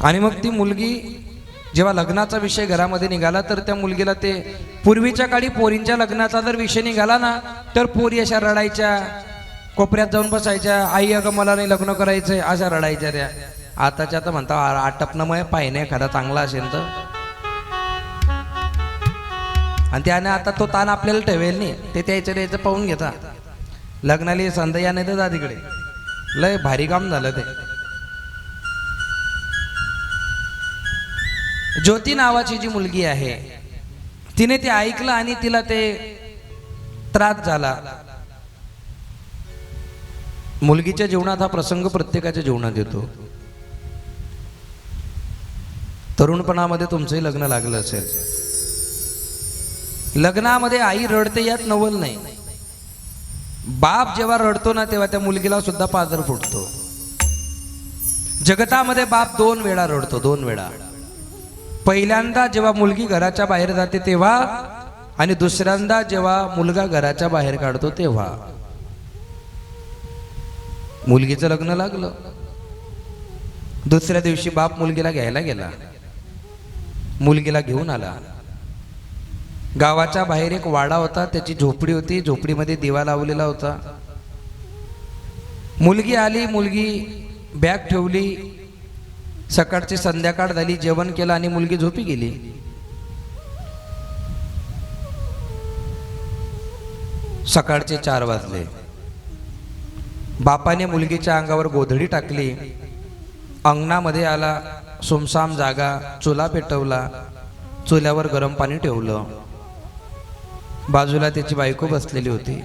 आणि मग ती मुलगी जेव्हा लग्नाचा विषय घरामध्ये निघाला तर त्या मुलगीला, ते पूर्वीच्या काळी पोरींच्या लग्नाचा जर विषय निघाला ना तर पोरी अशा रडायच्या, कोपऱ्यात जाऊन बसायच्या, आई अगं मला नाही लग्न करायचंय, अशा रडायच्या त्या. आताच्या तर म्हणता आटपणं मग पाहिजे एखादा चांगला असेल तर, आणि त्याने आता तो ताण आपल्याला ठेवेल नाही. ते त्याचं पाहून घेता. लग्नाला संध्या नाही तर जा तिकडे. लय भारी काम झालं ते. ज्योती नावाची जी मुलगी आहे तिने ते ऐकलं आणि तिला ते त्रास झाला. मुलगीच्या जीवनात हा प्रसंग प्रत्येकाच्या जीवनात येतो. तरुणपणामध्ये तुमचंही लग्न लागलं असेल. लग्नामध्ये आई रडते यात नवल नाही. बाप जेव्हा रडतो ना तेव्हा त्या मुलगीला सुद्धा पाजर फुटतो. जगतामध्ये बाप 2 वेळा रडतो, 2 वेळा. पहिल्यांदा जेव्हा मुलगी घराच्या बाहेर जाते तेव्हा, आणि दुसऱ्यांदा जेव्हा मुलगा घराच्या बाहेर काढतो तेव्हा. मुलगीचं लग्न लागलं. दुसऱ्या दिवशी बाप मुलगीला घ्यायला गेला. मुलगीला घेऊन आला. गावाच्या बाहेर एक वाडा होता, त्याची झोपडी होती. झोपडीमध्ये दिवा लावलेला होता. मुलगी आली. मुलगी बॅग ठेवली. सकाळची संध्याकाळ झाली. जेवण केलं आणि मुलगी झोपी गेली. सकाळचे 4 वाजले. बापाने मुलगीच्या अंगावर गोधडी टाकली. अंगणामध्ये आला. सुमसाम जागा. चुला पेटवला. चुल्यावर गरम पाणी ठेवलं. बाजूला त्याची बायको बसलेली होती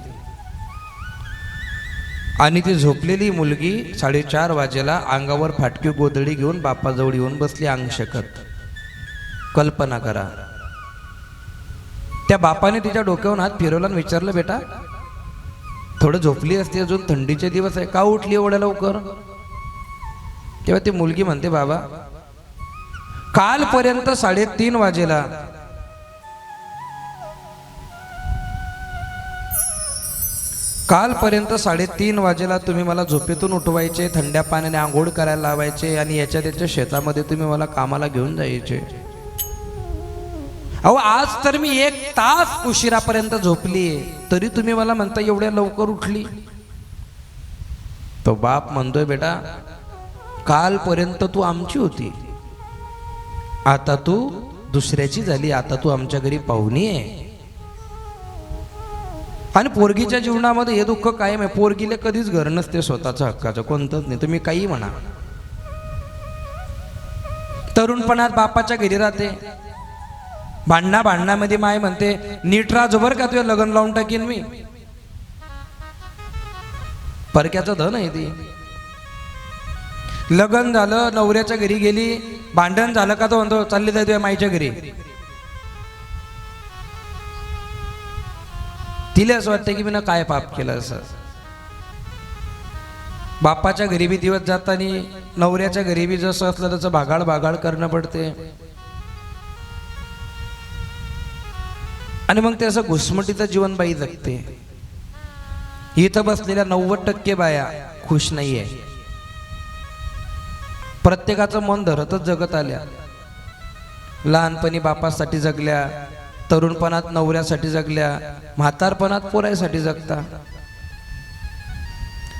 आणि ती झोपलेली मुलगी 4:30 वाजेला अंगावर फाटकी गोधडी घेऊन बापाजवळ येऊन बसली अंग शेकत. कल्पना करा. त्या बापाने तिच्या डोक्यावरून हात फिरवला आणि विचारलं, बेटा थोडं झोपली असती, अजून थंडीचे दिवस आहे, का उठली एवढ्या लवकर? तेव्हा ती मुलगी म्हणते, बाबा कालपर्यंत 3:30 वाजेला कालपर्यंत 3:30 वाजेला तुम्ही मला झोपेतून उठवायचे, थंड्या पाण्याने आंघोळ करायला लावायचे आणि याच्या त्याच्या शेतामध्ये तुम्ही मला कामाला घेऊन जायचे. अहो आज तर मी 1 तास उशिरापर्यंत झोपली, तरी तुम्ही मला म्हणता एवढ्या लवकर उठली. तो बाप म्हणतोय, बेटा कालपर्यंत तू आमची होती, आता तू दुसऱ्याची झाली. आता तू आमच्या घरी पाहुणी आहे. आणि पोरगीच्या जीवनामध्ये हे दुःख कायम आहे. पोरगीला कधीच घर नसते स्वतःचं हक्काचं, कोणतंच नाही. तुम्ही काही म्हणा. तरुणपणात बापाच्या घरी राहते. भांडणामध्ये माय म्हणते, नीट राहा जबर का तुझं लग्न लावून टाकीन मी. परक्याचं धन आहे ती. लग्न झालं, नवऱ्याच्या घरी गेली, भांडण झालं का तो म्हणतो चालली जाय तुझ्या माईच्या घरी. तिला असं वाटतं की मी ना काय पाप केलं असं. बापाच्या घरी बी दिवस जातानी नवऱ्याच्या घरी बी जसं असलं तसं भागाड करणं पडते. आणि मग ते असं घुसमटीचं जीवन बाई जगते. इथं बसलेल्या 90% बाया खुश नाहीये. प्रत्येकाचं मन धरतच जगत आल्या. लहानपणी बापासाठी जगल्या, तरुणपणात नवऱ्यासाठी जगल्या, म्हातारपणात पोरासाठी जगता.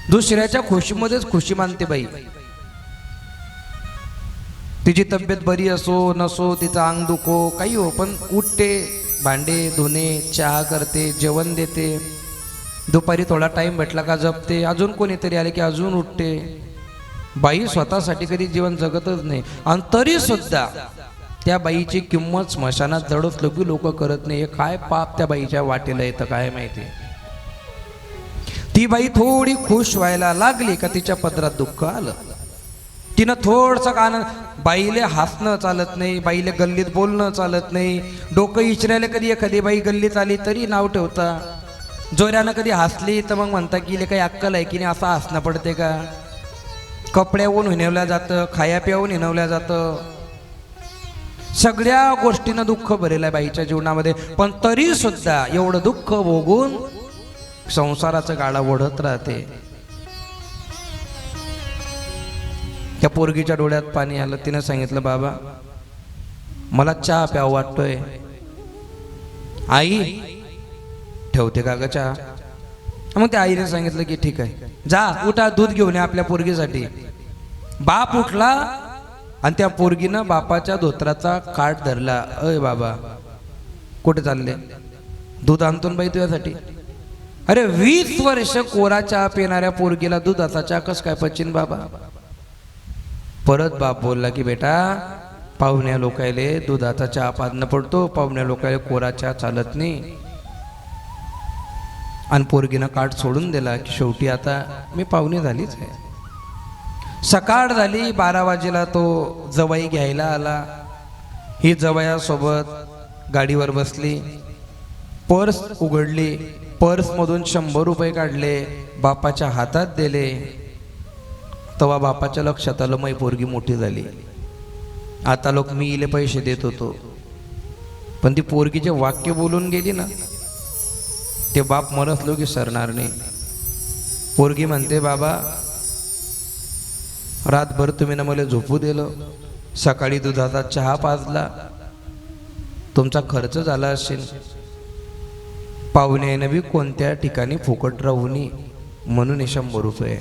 दुसऱ्याच्या खुशीमध्येच खुशी मानते बाई. तिची तब्येत बरी असो नसो, तिचं अंग दुखो काही हो, पण उठते, भांडे धुणे, चहा करते, जेवण देते. दुपारी थोडा टाइम भेटला का जपते. अजून कोणीतरी आले की अजून उठते. बाई स्वतःसाठी कधी जीवन जगतच नाही. आणि तरी सुद्धा त्या बाईची किंमत स्मशानात जडवलं की लोक करत नाही. हे काय पाप त्या बाईच्या वाटेला येतं काय माहिती. ती बाई थोडी खुश व्हायला लागली का तिच्या पदरात दुःख आलं. तिनं थोडंसं कान, बाईले हसणं चालत नाही, बाईले गल्लीत बोलणं चालत नाही. डोकं इचरायला कधी एखादी बाई गल्लीत आली तरी नाव ठेवता. जोऱ्यानं कधी हसली तर मग म्हणता की काही अक्कल आहे की नाही, असं हसणं पडते का. कपड्यावरून हिनवल्या जातं, खाया पियावून हिनवल्या जातं. सगळ्या गोष्टीनं दुःख भरेलं आहे बाईच्या जीवनामध्ये. पण तरी सुद्धा एवढं दुःख भोगून संसाराचा गाडा ओढत राहते. त्या पोरगीच्या डोळ्यात पाणी आलं. तिनं सांगितलं, बाबा मला चहा प्यावं वाटतोय. आई ठेवते का ग चहा? मग त्या आईने सांगितलं की ठीक आहे, जा उठा दूध घेऊन ये आपल्या पोरगीसाठी. बाप उठला आणि त्या पोरगीनं बापाच्या धोत्राचा काठ धरला. अय बाबा कुठे चालले? दूध आणतो बाई तुझ्यासाठी. अरे 20 वर्ष कोरा चहा पिणाऱ्या पोरगीला दुधाचा चहा कस काय पचिन बाबा? परत बाप बोलला की बेटा पाहुण्या लोकायले दुधाचा चहा पाजणं पडतो, पाहुण्या लोकायले कोरा चहा चालत नाही. आणि पोरगीनं काठ सोडून दिला की शेवटी आता मी पाहुणी झालीच आहे. सकाळ झाली. 12 वाजेला तो जवाई घ्यायला आला. ही जवयासोबत गाडीवर बसली. पर्स उघडली. पर्समधून 100 रुपये काढले, बापाच्या हातात दिले. तेव्हा बापाच्या लक्षात आलं मै पोरगी मोठी झाली. आता लोक मी इले पैसे देत होतो. पण ती पोरगी जे वाक्य बोलून गेली ना, ते बाप मरसलो की सरणार नाही. पोरगी म्हणते, बाबा रातभर तुम्ही ना मला झोपू दिलं, सकाळी दुधाचा चहा पाजला, तुमचा खर्च झाला असेल. पाहुण्याने बी कोणत्या ठिकाणी फुकट राहू नये म्हणून 100 रुपये.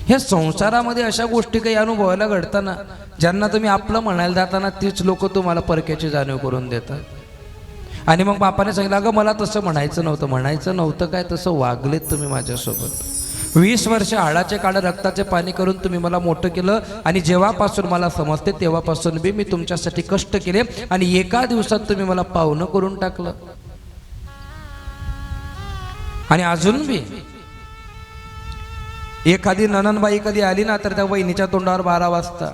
ह्या संसारामध्ये अशा गोष्टी काही अनुभवायला घडताना ज्यांना तुम्ही आपलं म्हणायला जाताना तीच लोक तुम्हाला परक्याची जाणीव करून देतात. आणि मग बापाने सांगितलं, अगं मला तसं म्हणायचं नव्हतं काय, तसं वागलेत तुम्ही माझ्यासोबत. 20 वर्ष हाडाचे काळ रक्ताचे पाणी करून तुम्ही मला मोठं केलं आणि जेव्हापासून मला समजते तेव्हापासून बी मी तुमच्यासाठी कष्ट केले आणि एका दिवसात तुम्ही मला पाहुणं करून टाकलं. आणि अजून बी एखादी ननंदबाई कधी आली ना तर त्या वहिनीच्या तोंडावर 12 वाजता.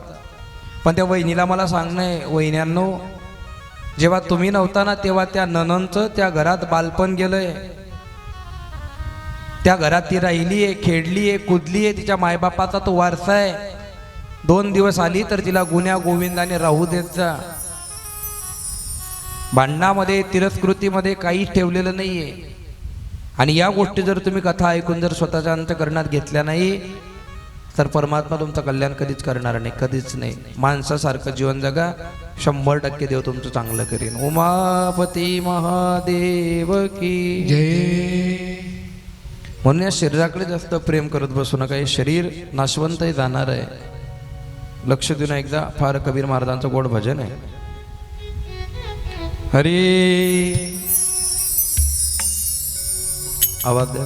पण त्या वहिनीला मला सांगणं, वहिन्यांनो, जेव्हा तुम्ही नव्हता ना तेव्हा त्या ननंदचं त्या घरात बालपण गेलंय. त्या घरात ती राहिलीये, खेळलीये, कुदलीये, तिच्या मायबापाचा तो वारसा आहे. 2 दिवस आली तर तिला गुन्ह्या गोविंदाने राहू देत जा. भांडणामध्ये तिरस्कृतीमध्ये काहीच ठेवलेलं नाहीये. आणि या गोष्टी जर तुम्ही कथा ऐकून जर स्वतःच्या अंतःकरणात घेतल्या नाही तर परमात्मा तुमचं कल्याण कधीच करणार नाही, कधीच नाही. माणसासारखं जीवन जगा, 100% देव तुमचं चांगलं करीन. उमापती महादेव की जय. म्हणून या शरीराकडे जास्त प्रेम करत बसू नका. हे शरीर नाशवंतही जाणार आहे. लक्ष देऊन एकदा, फार कबीर महाराजांचं गोड भजन आहे. हरी आवाज द्या.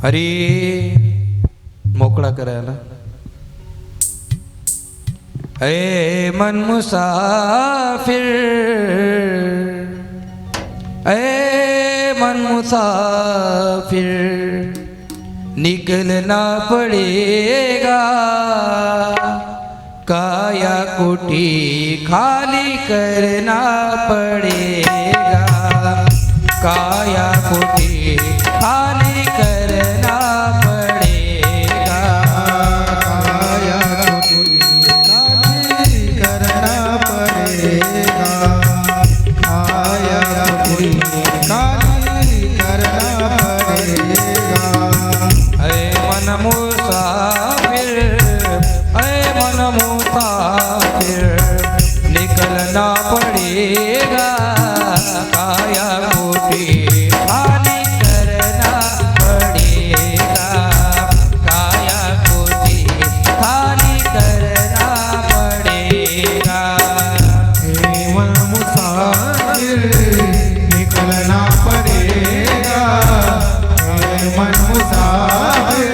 हरी मोकळा करायला. ए मन मुसाफिर, ए मन मुसाफिर, निकलना पड़ेगा, काया कोठी खाली करना पड़ेगा, काया कोठी खाली करना पड़ेगा, काया कोठी खाली करना पड़ेगा, काया कोठी खाली करना पड़ेगा. ऐ मन मुसाफिर, ऐ मन मुसाफिर, निकलना पड़ेगा, काया खाली करना पड़ेगा, काया कोठी खाली करना पड़ेगा. हे मन मुसाफिर, निकलना पड़ेगा, हे मन मुसाफिर,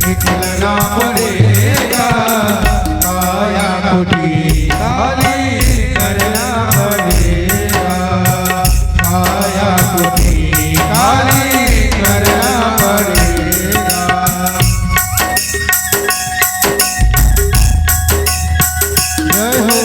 निकलना पड़ेगा, काया कोठी खाली करना पड़ेगा, काया कोठी खाली करना पड़ेगा. जय हो.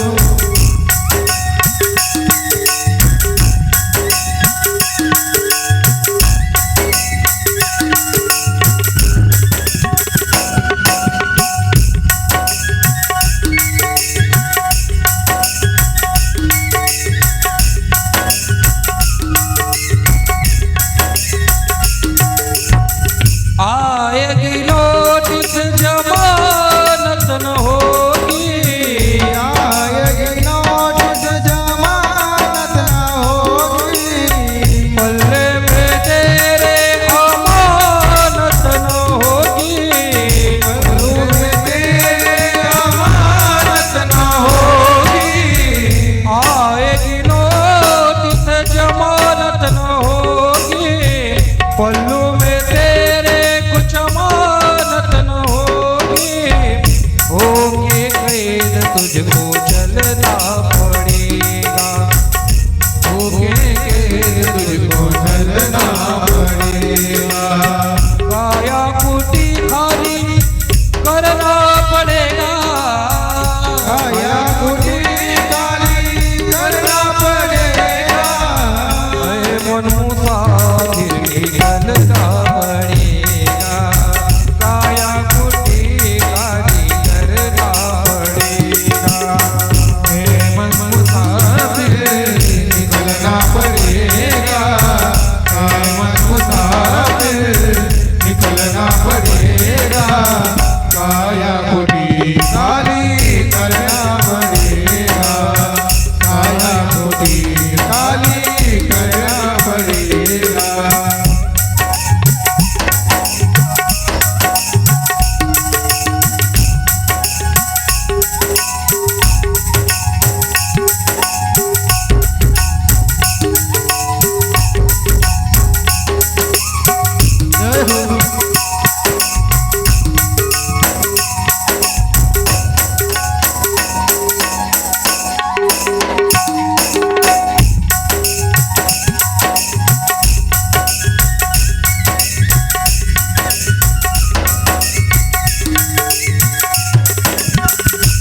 आएगी नोटिस जमानत न होगी, आएगी नोटिस जमानत न होगी, पल्ले में तेरे अमानत न होगी, पल्ले में तेरे अमानत न होगी. आएगी नोटिस जमानत न होगी, पल्लू में तुझको चलना पड़ेगा, होके तुझको चलना पड़ेगा, काया कोठी खाली करना पड़ेगा, काया कोठी खाली करना पड़ेगा. मन मुसाफिर निकलना पड़ेगा, काया कोठी खाली करना पड़ेगा.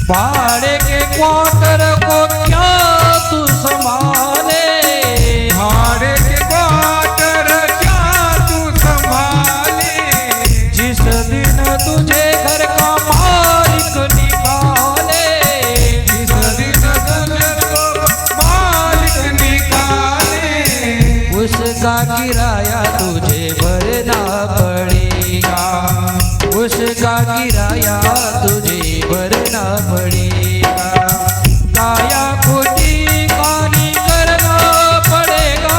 भाड़े के क्वार्टर को क्या तू संभाले, भाड़े के क्वार्टर क्या तू संभाले, जिस दिन तुझे घर का मालिक निकाले, जिस दिन तुझको मालिक निकाले, उसका किराया तुझे भरना पड़ेगा, उसका किराया तुझे भरना पड़ेगा, काया खोटी कानी करना पड़ेगा,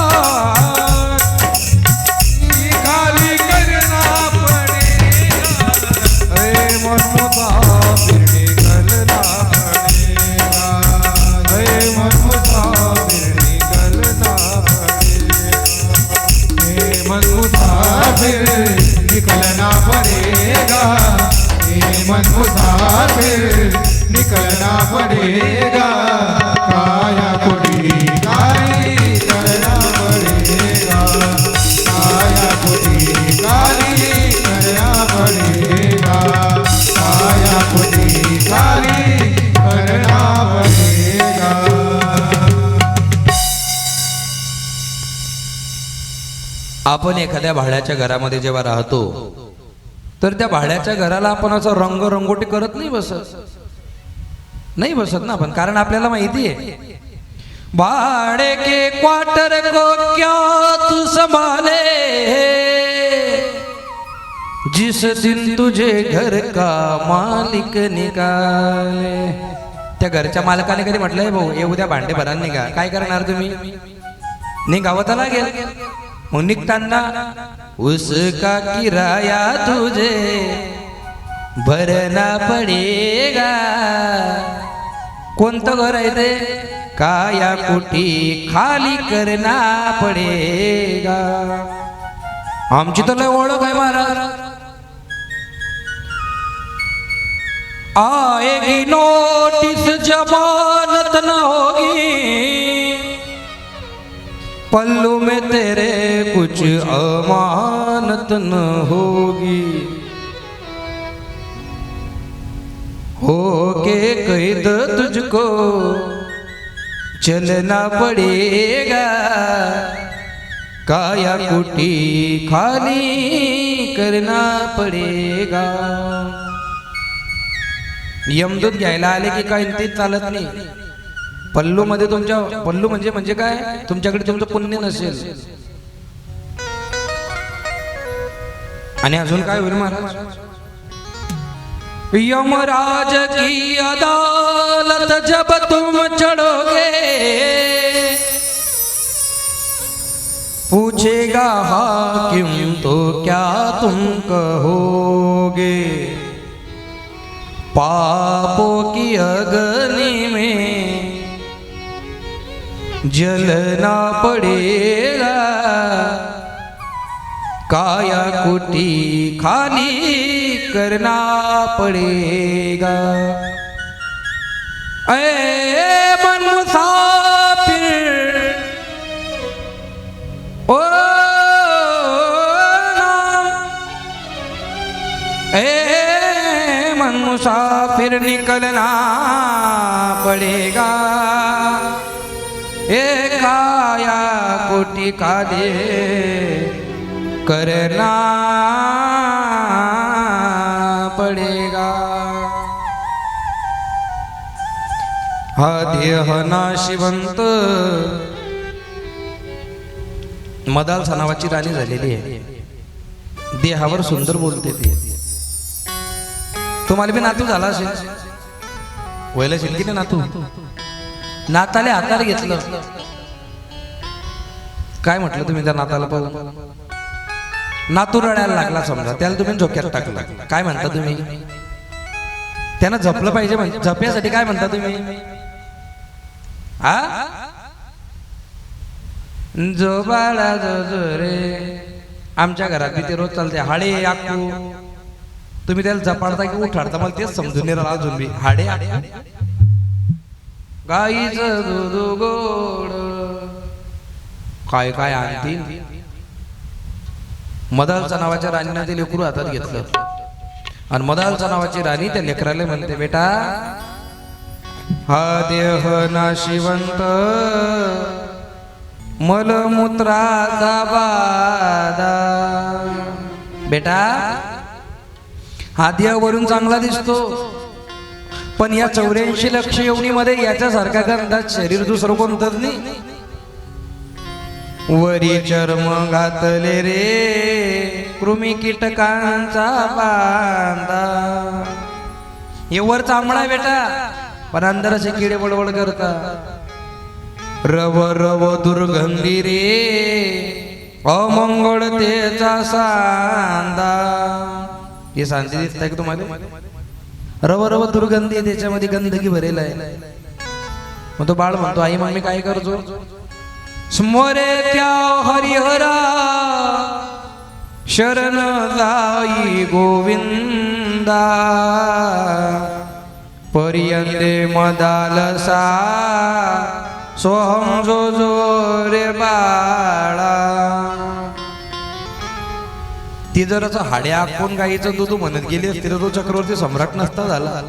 खाली करना पड़ेगा, ऐ मनमुता फिर निकलना पड़ेगा, ऐ मनमुता फिर निकलना पड़ेगा, हे मन मुसाफिर निकलना पड़ेगा, हे मन मुसाफिर निकलना पड़ेगा, काया कुटी काली करना पड़ेगा, काया कुटी काली करना पड़ेगा, काया कुटी काली करना पड़ेगा। आपण एखाद्या भाड्याच्या घरामध्ये जेव्हा राहतो तर त्या भाड्याच्या घराला आपण असं रंगरंगोटी करत नाही बसत ना आपण, कारण आपल्याला माहिती आहे भाड़े के क्वार्टर को क्या तू संभाले, जिस दिन तुझे घर का मालिक निकाले. त्या घरच्या मालकाने कधी म्हटलंय भाऊ ये उद्या भांडे भरा निघा, काय करणार तुम्ही, निघावं तर लागेल. मग निघताना उसका किराया तुझे भरना पडेगा. कोणतं घर आहे ते, काया कुटी खाली करना पडेगा. आमची तर लय ओळख आहे महाराज. आएगी नोटिस जमानत न होगी, पल्लू में तेरे कुछ अमानत न होगी, होके कैद तुझको चलना पड़ेगा, काया कुटी खाली करना पड़ेगा. यमदूत घ्यायला आले की काय ते चालत नाही. पल्लू मध्ये तुमच्या पल्लू म्हणजे काय, तुमच्याकडे तुमचं पुण्य नसेल. आणि अजून काय होईल महाराज, यमराज की अदालत जब तुम चढ़ोगे, पूछेगा हाकिम तो क्या तुम कहोगे, पापों की अग्नि में जलना पड़ेगा, काया कुटी खाली करना पड़ेगा. ऐ मन मुसाफिर ओ ए मन मुसाफिर निकलना पड़ेगा, ए काया कोटि का दे करना पड़ेगा. हा देह नाशिवंत मदालसा नावाची राणी झालेली आहे. देहावर सुंदर बोलते ती. तुम्हाला बी नातू झाला असेल, व्हायला असेल की नाही नातू. नाताले हाताला घेतलं, काय म्हटलं तुम्ही त्या नाताला पाहून, नातू रडायला लागला समजा, त्याला तुम्ही झोक्यात टाकला, काय म्हणता तुम्ही, त्यानं झपलं पाहिजे म्हणजे झपण्यासाठी काय म्हणता तुम्ही, हा जो बाळा जो रे. आमच्या घरात बी ते रोज चालते, हाडे आकू. तुम्ही त्याला झपाडता की उठाडता मला तेच समजून नाही राहिलं अजून बी. हाडे गाईचं दूध गोड काय काय आणतील. मदालसा नावाच्या राणीनं ते लेकरू हातात घेतलं आणि मदालसा नावाची राणी त्या लेकराला म्हणते, बेटा हा देह नाशिवंत मलमूत्राचा बाधा. बेटा हा देह वरून चांगला दिसतो, पण या 84 लक्ष योनीमध्ये याच्यासारखा गंधात शरीर दुसरं कोणतंच नाही. वरी चर्म घातले रे कृमी कीटकांचा बांधा. हे वर चांबडा बेटा, पण अंदरचे किडे बडबड करता. रव रव दुर्गंधी रे अमंगळतेचा सांदा. हे सांगते दिसत आहे का तुम्हाला? रव रव दुर्गंधी आहे, त्याच्यामध्ये गंदगी भरेल आहे. मग तो बाळ म्हणतो आई मग मी काय करतो? स्मरे त्या हरिहरा शरण जाई गोविंदा पर्यंते मदालसा सोहम जो जो रे बाळा. ती जर असं हाड्या आखून गाईचं दूध म्हणत गेली असती तर तो चक्रवर्ती सम्राट नसता झाला.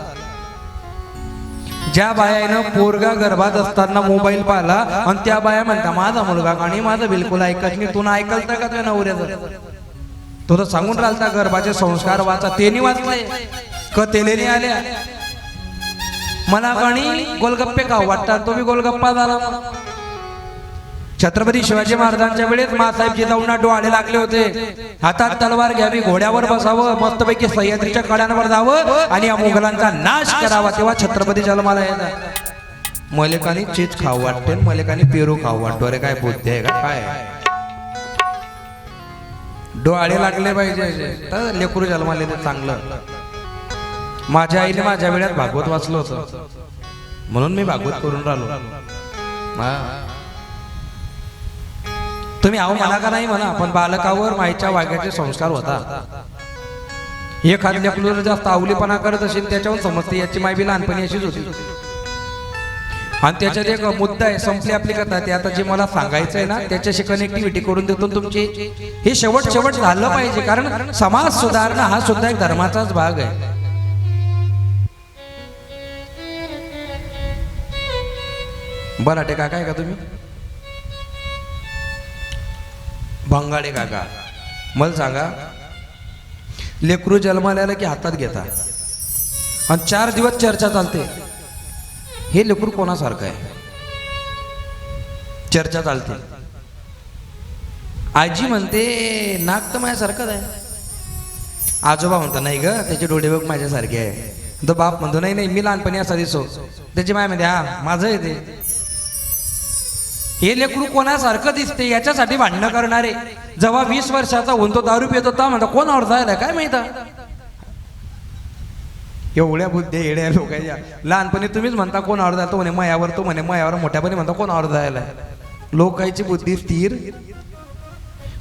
ज्या बायानं पोरगा गर्भात असताना मोबाईल पाहिला आणि त्या बाया म्हणता माझा मुलगा आणि माझं बिलकुल ऐकत नाही. तू ना ऐकलता का तुझ्या नवऱ्याचं? तो तर सांगून राहिलता गर्भाचे संस्कार वाचा, तेनी वाचलाय क तेलेने आल्या. मला गाणी गोलगप्पे खाऊ वाटतात, तो बी गोलगप्पा झाला. छत्रपती शिवाजी महाराजांच्या वेळेस मासाहेब जिजाऊंना डोळे लागले होते. हातात तलवार घ्यावी, घोड्यावर बसावं, मस्तपैकी सह्याद्रीच्या कड्यांवर जावं आणि या मुघलांचा नाश करावा. तेव्हा छत्रपती जन्माला येतात. मलेकानी चीज खाऊ वाटते, मलेकानी पेरू खाऊ वाटतो. अरे काय बुद्धी आहे का काय? डोळे लागले पाहिजे तर लेकरू जन्माला येते चांगलं. माझ्या आईने माझ्या वेळात भागवत वाचलं होतं म्हणून मी भागवत करून राहिलो. तुम्ही आहो म्हणा का नाही म्हणा, पण बालकावर माईच्या वाग्याचे संस्कार होता. एखाद लेकरू जास्त आवलीपणा करत असेल त्याच्यावर समजते याची माय बी लहानपणी अशीच होती. आणि त्याच्यात एक मुद्दा आहे, संपली आपली कथा. ते आता जे मला सांगायचं आहे ना त्याच्याशी कनेक्टिव्हिटी करून देतो तुमची. हे शेवट झालं पाहिजे, कारण समाज सुधारणा हा सुद्धा एक धर्माचाच भाग आहे. बराटे काका आहे का तुम्ही? भंगाडे काका, मला सांगा, लेकरू जन्माला आलं की हातात घेता आणि 4 दिवस चर्चा चालते. हे लेकरू कोणासारखं आहे? चर्चा चालते. आजी म्हणते नाक तर माझ्यासारखंच आहे. आजोबा म्हणतो नाही ग त्याचे डोळे बघ माझ्यासारखे आहे. तो बाप म्हणतो नाही नाही मी लहानपणी असा दिसो. त्याची माय म्हणते हा माझं आहे ते. हे लेकरू कोणासारखं दिसते याच्यासाठी भांडणं करणारे. जेव्हा 20 वर्षाचा होऊन दारू पित होता म्हणता कोण आवडता काय माहित. एवढ्या बुद्ध्या येड्या लोकांच्या. लहानपणी तुम्हीच म्हणता कोण आवडता, तो म्हणे मयावर, तो म्हणे मयावर. मोठ्यापणी म्हणता कोण आवडता. लोकांची बुद्धी स्थिर.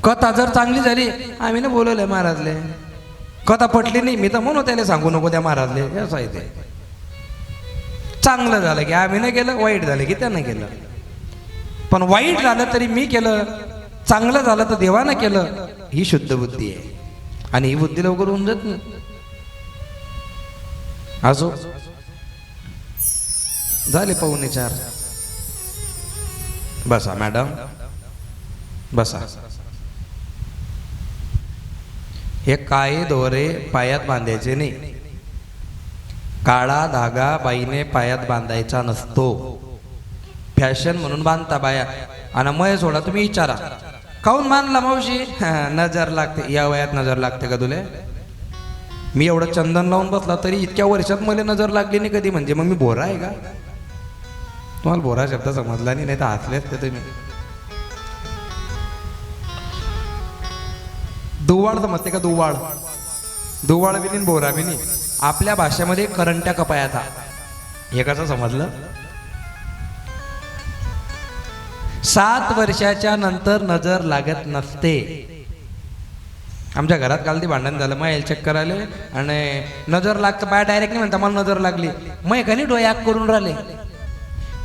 कथा जर चांगली झाली आम्ही ना बोलवलंय महाराजले, कथा पटली नाही मी तर म्हणू त्याला सांगू नको त्या महाराजले. असं आहे ते. चांगलं झालं की आम्ही नाही केलं, वाईट झालं की त्यानं केलं. पण वाईट झालं तरी मी केलं, चांगलं झालं तर देवानं केलं, ही शुद्ध बुद्धी आहे. आणि ही बुद्धी लवकर होऊन जात नाही. आजो झाले 3:45. बसा मॅडम बसा. हे काळे दोरे पायात बांधायचे नाही. काळा धागा बाईने पायात बांधायचा नसतो. फॅशन म्हणून बांधता बाया. आणि मय सोडा तुम्ही विचारा काऊन मानला मावशी? नजर लागते. या वयात नजर लागते का तुला? मी एवढं चंदन लावून बसला तरी इतक्या वर्षात मला नजर लागली नाही कधी. म्हणजे मग मी भोरा आहे का? तुम्हाला भोरा शब्द समजला नाही तर हसले असते तुम्ही. दुवाड समजते का? दुवाड. दुवाड बी नाही भोरा बी नाही. आपल्या भाषेमध्ये करंट्या कपायाचा. हे कसं समजलं? 7 वर्षाच्या नंतर नजर लागत नसते. आमच्या घरात काल ती भांडण झालं. मग हेल्थ चेक करायला आणि नजर लागतं बाया डायरेक्ट नाही म्हणता मला नजर लागली. मग कानी डोळे आग करून राहिले.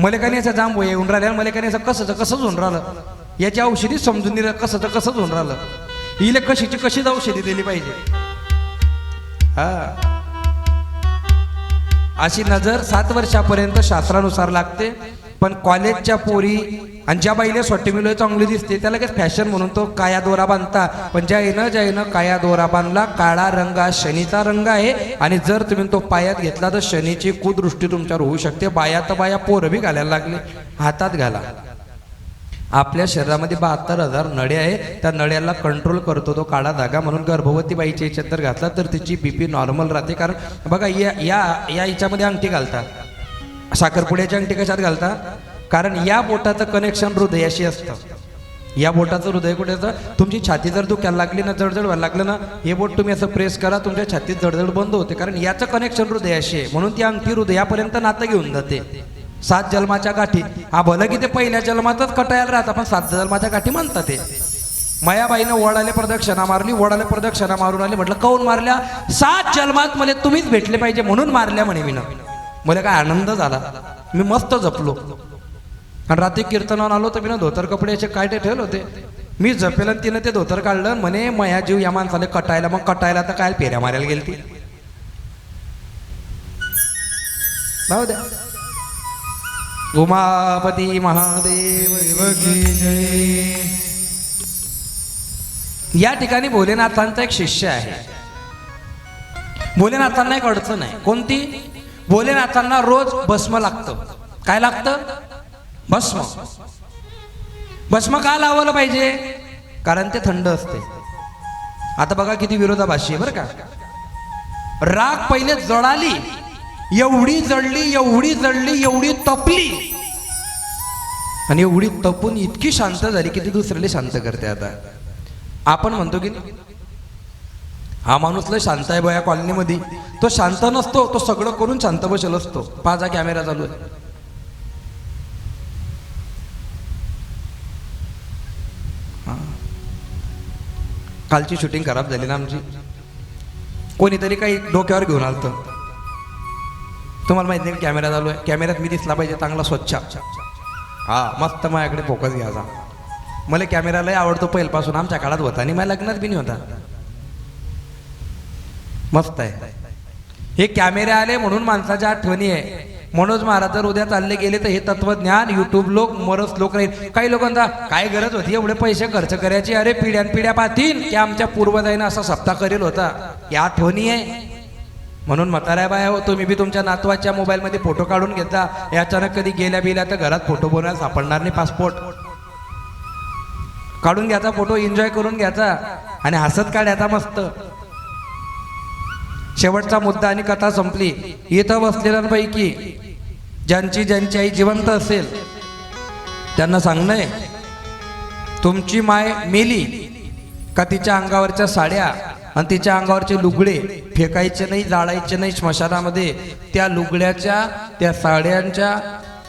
मला कानी असं जांब येऊन राहिले. मला कानी असं कसंच होऊन राहिलं. याची औषधी समजून दिलं कसंच होऊन राहिलं. हिला कशीच औषधी दिली पाहिजे. हा अशी नजर 7 वर्षापर्यंत शास्त्रानुसार लागते. पण कॉलेजच्या पोरी आणि ज्या बाईला सोट्टी मिळून चांगली दिसते त्याला काय फॅशन म्हणून तो काया दोरा बांधता. पण ज्यानं काया दोरा बांधला, काळा रंग हा शनीचा रंग आहे. आणि जर तुम्ही तो पायात घेतला तर शनीची कुदृष्टी तुमच्यावर होऊ शकते. बाया तर बाया पोरं बी घालायला लागले. हातात घाला. आपल्या शरीरामध्ये 72,000 नळे आहे. त्या नळ्याला कंट्रोल करतो तो काळा धागा. म्हणून गर्भवती बाईच्या याच्यात जर घातला तर तिची बीपी नॉर्मल राहते. कारण बघा या याच्यामध्ये अंगठी घालता, साखरपुड्याची अंगठी कशात घालता? कारण या बोटाचं कनेक्शन हृदयाशी असतं. या बोटाचं हृदय कुठे असतं? तुमची छाती जर दुखायला लागली ना, जडजड व्हायला लागलं ना, हे बोट तुम्ही असं प्रेस करा, तुमच्या छातीत जडजड बंद होते. कारण याचं कनेक्शन हृदयाशी आहे. म्हणून ती अंगठी हृदयापर्यंत नातं घेऊन जाते. 7 जन्माच्या गाठी. हा भलं की ते पहिल्या जन्मातच कटायला राहतात, पण 7 जन्माच्या गाठी म्हणतात ते. मायाबाईनं वडाले प्रदक्षिणा मारली. वडाले प्रदक्षिणा मारून आली. म्हटलं काऊन मारल्या? 7 जन्मात मला तुम्हीच भेटले पाहिजे म्हणून मारल्या म्हणे. मला काय आनंद झाला. मी मस्त जपलो. आणि रात्री कीर्तनावर आलो तर मी ना धोतर कपडे असे कायटे ठेवले होते. मी जपेल आणि तिनं ते धोतर काढलं. म्हणे मया जीव या माणसाला कटायला. मग कटायला तर काय फेऱ्या मारायला गेली ती. जाऊ द्या. उमापती महादेव की जय. या ठिकाणी भोलेनाथांचा एक शिष्य आहे. भोलेनाथांना एक अडचण आहे. कोणती? भोलेनाथांना रोज भस्म लागतं. काय लागतं? भस्म. भस्म का लावलं पाहिजे? कारण ते थंड असते. आता बघा किती विरोधाभासी आहे बरं का. राग पहिले जळाली, एवढी जळली, एवढी जळली, एवढी तपली, आणि एवढी तपून इतकी शांत झाली की ती दुसऱ्याला शांत करते. आता आपण म्हणतो की हा माणूस लय शांत आहे बया कॉलनीमध्ये. तो शांत नसतो, तो सगळं करून शांत बसेल असतो. पाजा कॅमेरा चालू आहे. कालची शूटिंग खराब झाली ना आमची. कोणीतरी काही डोक्यावर घेऊन आलतं. तुम्हाला माहिती नाही कॅमेरा चालू आहे. कॅमेऱ्यात मी दिसला पाहिजे चांगला स्वच्छ. हा मस्त माझ्याकडे फोकस घ्यायचा. मला कॅमेरा लय आवडतो पहिल्यापासून. आमच्या काळात होता आणि माझ्या लग्नात बी नाही होता. मस्त आहे. हे कॅमेरे आले म्हणून माणसाच्या आठवणी आहे. मनोज महाराज जर उद्या चालले गेले तर हे तत्वज्ञान युट्यूब लोक मरस लोक राहील. काही लोकांचा काय गरज होती एवढे पैसे खर्च करायची? अरे पिढ्यान पाहतील की आमच्या पूर्वजांना असा सप्ताह करेल होता. या आठवणी आहे. म्हणून म्हाताऱ्या बाया हो, तुम्ही बी तुमच्या नातवाच्या मोबाईलमध्ये फोटो काढून घेता. अचानक कधी गेल्या तर घरात फोटो बनवायला सापडणार नाही. पासपोर्ट काढून घ्यायचा, फोटो एन्जॉय करून घ्यायचा आणि हसत काढायचा मस्त. शेवटचा मुद्दा आणि कथा संपली. इथं बसलेल्यांपैकी ज्यांची आई जिवंत असेल त्यांना सांगणं, तुमची माय मेली का तिच्या अंगावरच्या साड्या आणि तिच्या अंगावरचे लुगडे फेकायचे नाही, जाळायचे नाही स्मशानामध्ये. त्या लुगड्याच्या त्या साड्यांच्या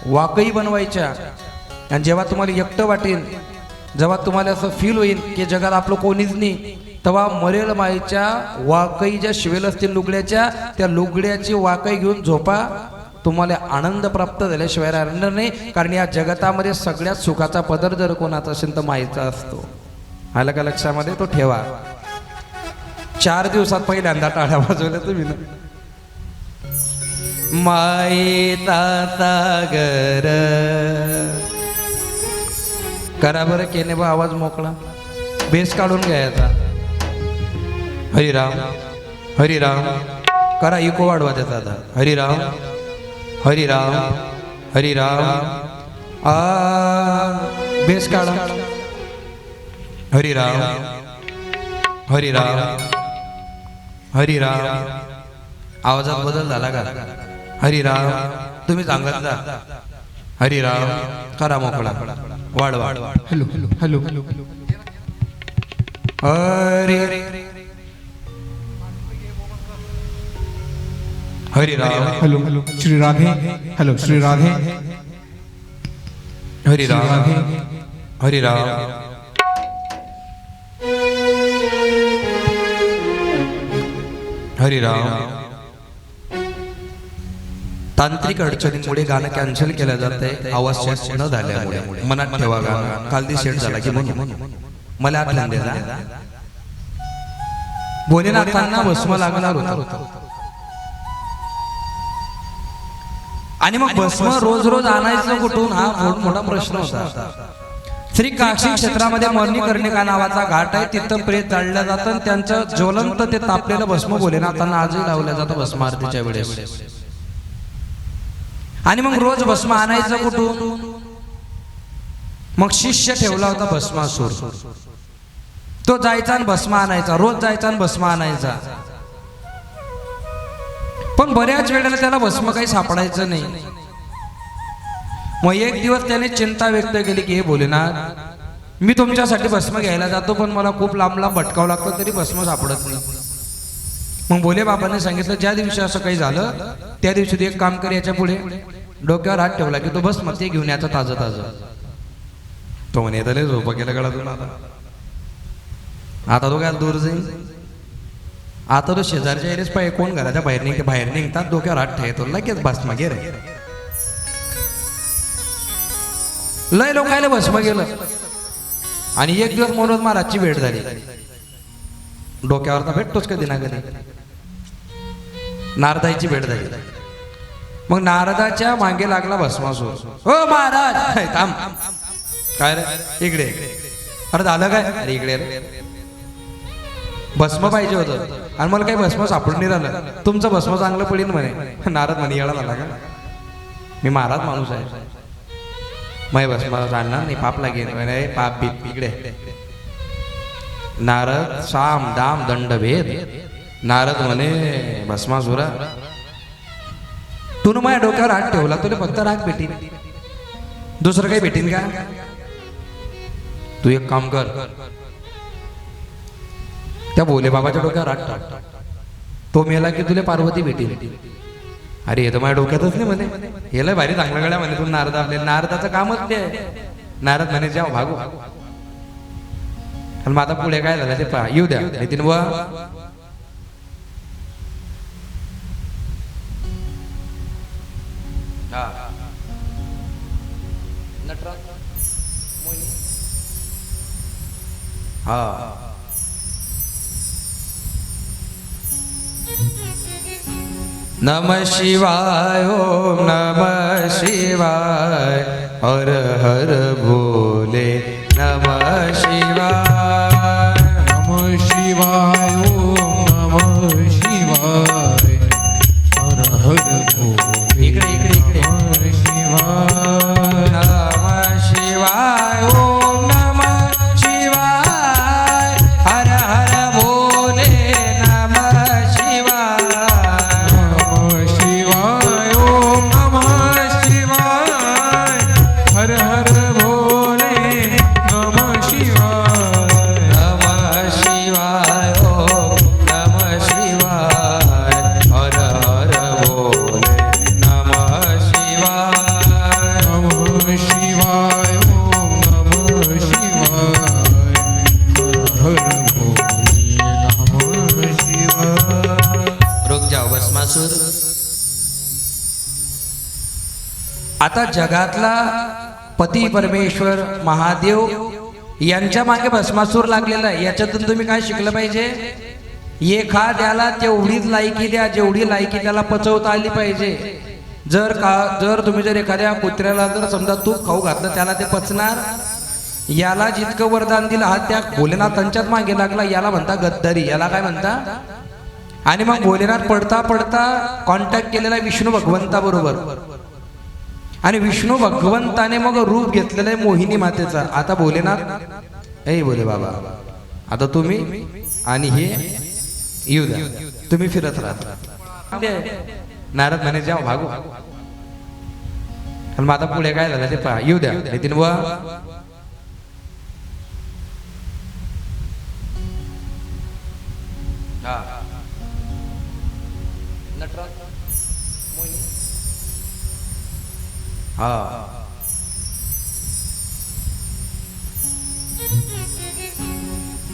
वाकई बनवायच्या. आणि जेव्हा तुम्हाला एकटं वाटेल, जेव्हा तुम्हाला असं फील होईल की जगात आपलं कोणीच नाही, तेव्हा मरेल माईच्या वाकई ज्या शिवेल असतील लुगड्याच्या, त्या लुगड्याची वाकई घेऊन झोपा. तुम्हाला आनंद प्राप्त झाल्याशिवाय राहणार नाही. कारण या जगतामध्ये सगळ्यात सुखाचा पदर जर कोणाचा असेल तर माईचा असतो. आलं का लक्षामध्ये? तो ठेवा. 4 दिवसात पहिल्यांदा टाळ्या वाजवल्या तुम्ही ना. माईचा सागर करा बरं. केने बा आवाज मोकळा. बेस काढून घ्यायचा. हरिराम हरिराम करा. इको वाढवा त्याचा आता. हरिराम हरिराम हरिराम. बेस काढा. हरिराम हरिराम हरिराम. आवाजात बदल झाला का? हरिराम तुम्ही सांगत जा. हरिराम करा मोकळा. वाढवा. Hello hello hello. Hari Hariram. Hello hello. Shri Radhe. Hello Shri Radhe. Hariram Hariram. Hariram. तांत्रिक अडचणीमुळे गाणं कॅन्सल केलं जातंय. आवाज सेट न झाल्यामुळे. मनात ठेवा गाणं कालदी सेट झाला की म्हणून मला आठवण द्या. भोलेनाथांना भस्म लागणार होता. आणि मग भस्म रोज रोज आणायचं कुठून हा मोठा प्रश्न होता. श्री काशी क्षेत्रामध्ये मर्णिकर्णिका नावाचा घाट आहे. तिथं प्रेत जाळलं जातं आणि त्यांचं ज्वलंत ते तापलेलं भस्म भोलेनाथांना आजही लावलं जातं भस्म आरतीच्या वेळेस. आणि मग रोज भस्म आणायचं कुठून? मग शिष्य ठेवला होता भस्मासूर. तो जायचा आणि भस्म आणायचा, रोज जायचा आणि भस्म आणायचा. पण बऱ्याच वेळेला त्याला भस्म काही सापडायचं नाही. मग एक दिवस त्याने चिंता व्यक्त केली की हे भोलेनाथ, मी तुमच्यासाठी भस्म घ्यायला जातो पण मला खूप लांब लांब भटकावं लागतं तरी भस्म सापडत नाही. मग भोले बाबांनी सांगितलं ज्या दिवशी असं काही झालं त्या दिवशी तू एक काम कर, याच्या पुढे डोक्यावर हात ठेवला की तो भस्म ते घेऊन याचा ताजं ताजं. तो म्हणे येतले झोपा केलं गळा तुला आता तो काय दूर जाईल. आता तो शेजारच्या एरियाच पाहिजे कोण घराच्या बाहेर निघतात डोक्यावर हात ठेवतो लगेच भस्म घे रे. लय लोकायला भस्म गेलं. आणि एक दिवस मनोज महाराजची भेट झाली. डोक्यावर तर भेटतोच कधी ना कधी. नारदाची भेट झाली. मग नारदाच्या मागे लागला भस्मासूर. हो महाराज थांब, काय रे इकडे. अरे झालं काय? अरे इकडे रे, भस्म पाहिजे होतं आणि मला काही भस्म सापडून नाही राहिलं. तुमचं भस्म चांगलं पडेल म्हणे. नारद म्हणे येळा झाला का? मी महाराज माणूस आहे, मै भस्म जाणणार नाही, पाप लागेल. म्हणे पाप बीप इकडे. नारद साम दाम दंड भेद. नारद म्हणे भस्मासुरा तू माझ्या डोक्यावर हात ठेवला तुला फक्त राग भेटीन, दुसरं काही भेटीन का? तू एक काम कर, त्या भोले बाबाच्या डोक्यावर हात टाक, तो मेला की तुला पार्वती भेटील. अरे हे तर माझ्या डोक्यातच नाही म्हणे. हे लय भारी चांगल्या गड्या म्हणे तू नारद. आपले नारदाचं कामच ते. नारद म्हणे जाऊ भागू. आणि मग आता पुढे काय झालं ते पहा. येऊ द्या नितीन बुवा. हा नमः शिवाय ओम नमः शिवाय हर हर भोले नमः शिवाय. नमः शिवाय ओम नमः शिवाय हर हर भोले. इकडे इकडे इकडे. नमः शिवाय. नमः शिवाय ओम नमः शिवाय हर हर भोले नमः शिवाय. नमः शिवाय ओम नमः शिवाय हर हर भोले नमः शिवाय. नमः शिवाय ओम नमः शिवाय हर हर भोले नमः शिवाय. नमः शिवाय ओम नमः शिवाय हर हर भोले नमः शिवाय. रुक जाओ भस्मासूर. आता जगातला पती परमेश्वर महादेव यांच्या मागे भस्मासूर लागलेला आहे. याच्यातून तुम्ही काय शिकलं पाहिजे? एखाद्याला तेवढीच लायकी द्या जेवढी लायकी त्याला पचवता आली पाहिजे. जर तुम्ही जर एखाद्या कुत्र्याला जर समजा तूप खाऊ घातलं त्याला ते पचणार. याला जितकं वरदान दिलं हा त्या भोलेनाथांच्याच मागे लागला. याला म्हणता गद्दारी. याला काय म्हणता? आणि मग भोलेनाथ पडता पडता कॉन्टॅक्ट केलेला विष्णू भगवंता बरोबर. आणि विष्णू भगवंताने मग रूप घेतलेलं आहे मोहिनी मातेचा. आता भोलेनाथ ए भोले बाबा आता तुम्ही आणि हे येऊ द्या, तुम्ही फिरत राहा. नारद म्हणे जाऊ भागू. आणि मग आता पुढे काय झालं ते पहा. येऊ द्या नितीन बुवा. हा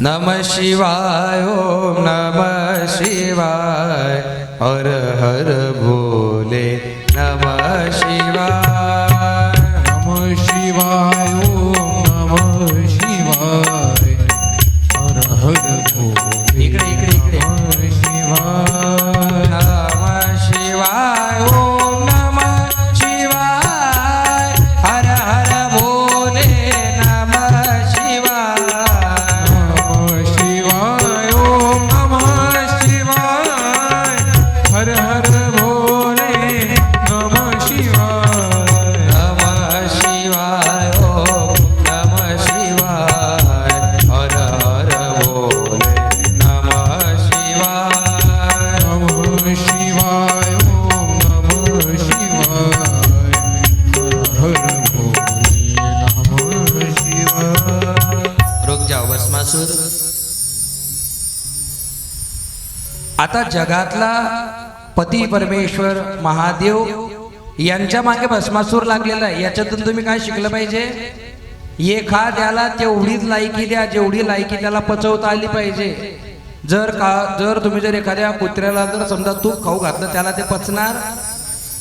नमः शिवाय ओम नमः शिवाय हर हर भोले नमः शिवाय. नमः शिवाय ओम नमः शिवाय हर हर भोले. इकडे इकडे इकडे. नमः शिवाय. नमः शिवाय ओम नमः शिवाय आता जगातला पती परमेश्वर महादेव यांच्या मागे भस्मासूर लागलेला आहे. याच्यातून तुम्ही काय शिकलं पाहिजे? एखाद्याला तेवढीच लायकी द्या जेवढी लायकी त्याला पचवता आली पाहिजे. जर तुम्ही जर एखाद्या कुत्र्याला जर समजा तूप खाऊ घातलं त्याला ते पचणार.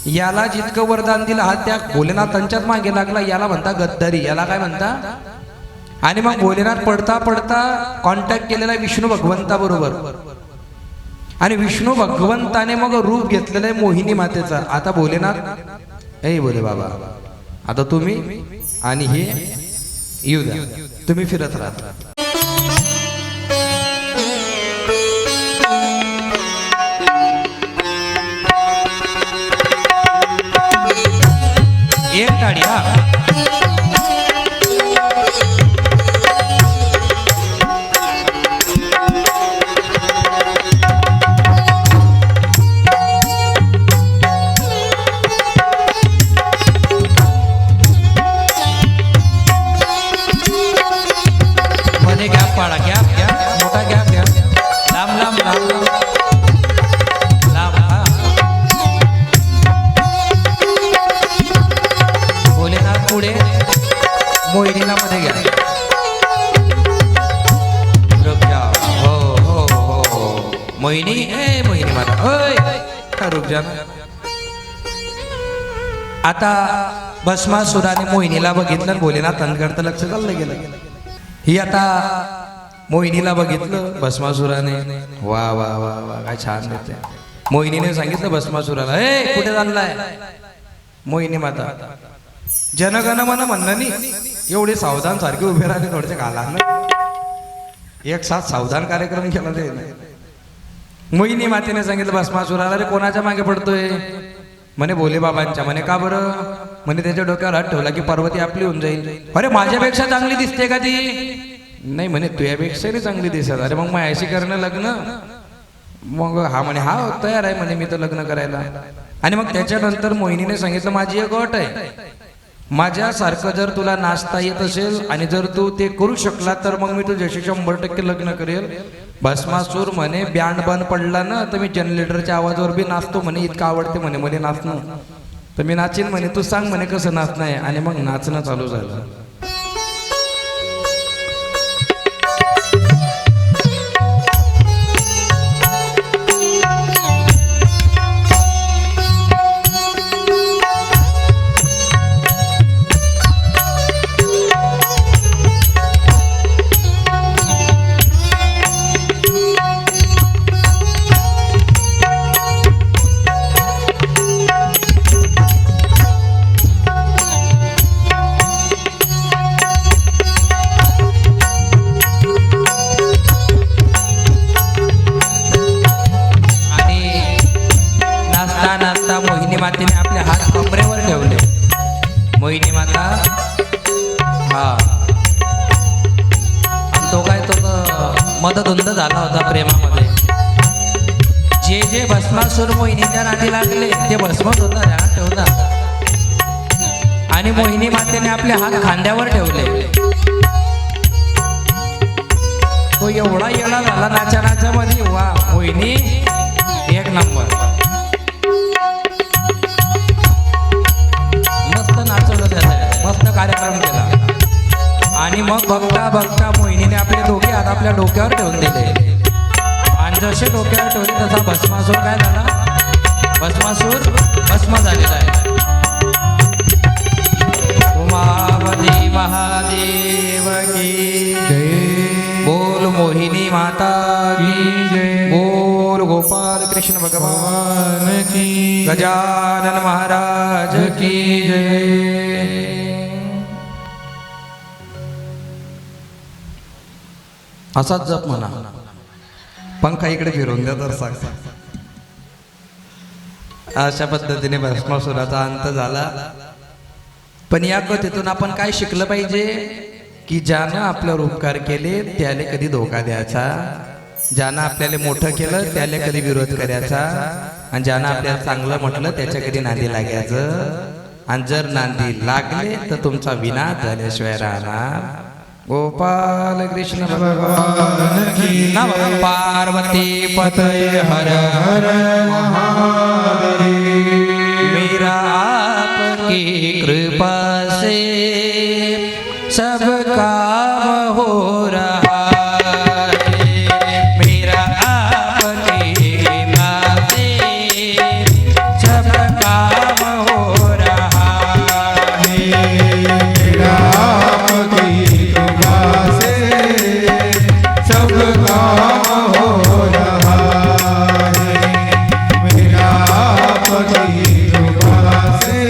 याला जितकं वरदान दिलं हा त्या भोलेनाथांच्याच मागे लागला. याला म्हणता गद्दारी. याला काय म्हणता? आणि मग भोलेनाथ पडता पडता कॉन्टॅक्ट केलेला विष्णू भगवंता बरोबर. आणि विष्णू भगवंताने मग रूप घेतलेलं आहे मोहिनी मातेचा. आता भोलेनाथ ए बोले बाबा आता तुम्ही आणि हे येऊ द्या, तुम्ही फिरत राहा. एक टाळी हा. मध्ये गॅप पाडा. गॅप मोठा गॅप घ्या. लांब लांब लांब लांब हा. भोलेनाथ पुढे, मोहिनीला मध्ये घ्या. रुक जा. हो हो हो हो. मोहिनी ए मोहिनी माता ओय का रुक जा. आता भस्मासुराने मोहिनीला बघितलं. भोलेनाथांकडे लक्ष चाललं गेलं. ही आता मोहिनीला बघितलं भस्मासुराने. वा वा वा वा काय छान देते. मोहिनीने सांगितलं भस्मासुराला ए कुठे चाललाय? मोहिनी माता जनगण मन म्हणणं नाही एवढे सावधान सारखे उभे राहिले. थोडेसे घाला ना एक साथ सावधान कार्यक्रम केला ते. मोहिनी मातेने सांगितलं भस्मासुराला रे कोणाच्या मागे पडतोय? म्हणे भोले बाबांच्या. म्हणे का बरं? म्हणे त्याच्या डोक्यावर हात ठेवला की पार्वती आपली होऊन जाईल. अरे माझ्यापेक्षा चांगली दिसते का ती? नाही म्हणे तुझ्यापेक्षा नाही चांगली दिसत. अरे मग माझ्याशी करणं लग्न? मग हा म्हणे हा तयार आहे म्हणे मी तर लग्न करायला. आणि मग त्याच्यानंतर मोहिनीने सांगितलं माझी एक अट आहे. माझ्यासारखं जर तुला नाचता येत असेल आणि जर तू ते करू शकला तर मग मी तुझ्याशी 100% लग्न करेल. भस्मासूर म्हणे बँड बंद पडला ना तर मी जनरेटरच्या आवाजावर बी नाचतो म्हणे. इतकं आवडते म्हणे मला नाचणं तर मी नाचीन म्हणे. तू सांग म्हणे कसं नाचणं आहे. आणि मग नाचणं चालू झालं. मोहिनी मातेने आपले हात कमरेवर ठेवले. मोहिनी माता हा तो काय तो मदधुंद झाला होता प्रेमामध्ये. जे जे भस्मासूर मोहिनीच्या नादी लागले ते भस्मच होता ध्यानात ठेवता. आणि मोहिनी मातेने आपले हात खांद्यावर ठेवले. तो एवढा येळा झाला नाचा नाचामध्ये. वा मोहिनी एक नंबर. मस्त कार्यक्रम केला. आणि मग बघता बघता मोहिनीने आपले दोघे हात आपल्या डोक्यावर ठेवून दिले. आणि जसे डोक्यावर ठेवले तसा भस्मासूर काय झाला? भस्मासूर भस्म झालेला आहे. उमापती महादेव की जय. बोल मोहिनी माता की जय. बोल गोपाल कृष्ण भगवान की. गजानन महाराज की जय. असाच जप म्हणा. पंखा इकडे फिरवून द्या तर सांग. अशा पद्धतीने भस्मासुराचा अंत झाला. पण या कथेतून आपण काय शिकलं पाहिजे? की ज्यानं आपल्यावर उपकार केले त्याला कधी धोका द्यायचा. ज्यानं आपल्याला मोठं केलं त्याला कधी विरोध करायचा. आणि ज्यानं आपल्याला चांगलं म्हटलं त्याच्या कधी नादी लागायचं. आणि जर नादी लागले तर तुमचा विनाश झाल्याशिवाय राहणार गोपाल कृष्ण भगवान की नम पार्वती पतये हर हर महादेव। मेरा आपकी कृपा से सब काम हो रहा है। मेरा आपकी कृपा से सब काम हो रहा है। मेरा आपकी कृपा से सब काम हो रहा है। मेरा आपकी कृपा से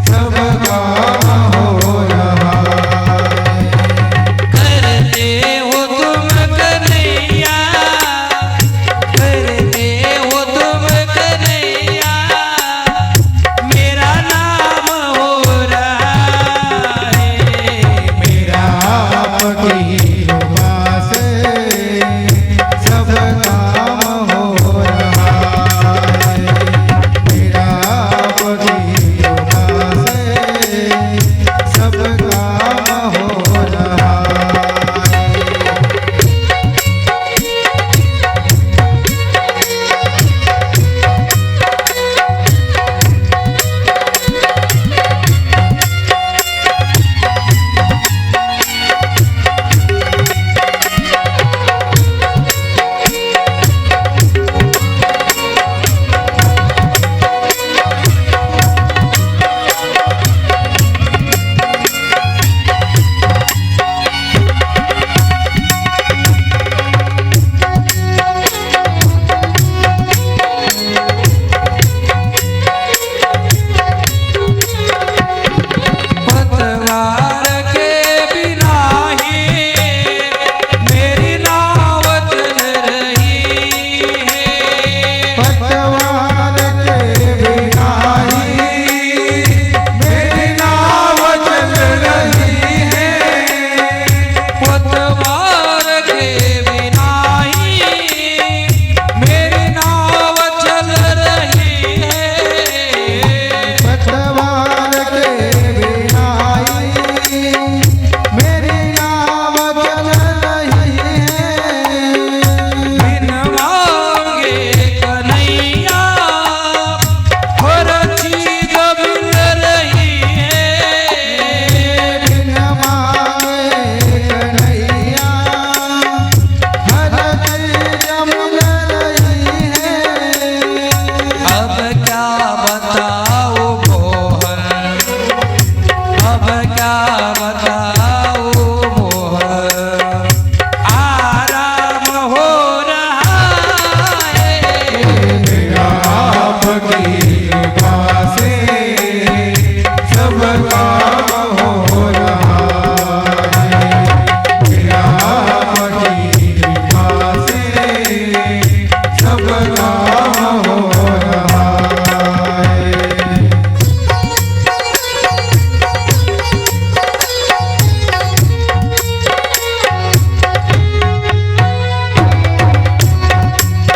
सब काम हो रहा है। करते हो तुम कन्हैया, करते हो तुम कन्हैया, मेरा नाम हो रहा है। मेरा आपकी कृपा से सब काम हो रहा है। मेरा आपकी कृपा से सब काम हो रहा है। पतवार के बिना ही मेरी नाव चल रही है। पतवार के बिना ही मेरी नाव चल रही है। पतवार के बिना ही मेरी नाव चल रही है। पतवार के बिना ही मेरी नाव चल रही है। बिन मांगे कन्हैया हर चीज मिल रही है। बिन मांगे कन्हैया हर चीज मिल रही है। अब क्या बताओ मोहन, अब क्या बताओ मोहन, आराम हो रहा है। मेरा आपकी कृपा से सब काम हो रहा है। मेरा आपकी कृपा से सब काम हो रहा है।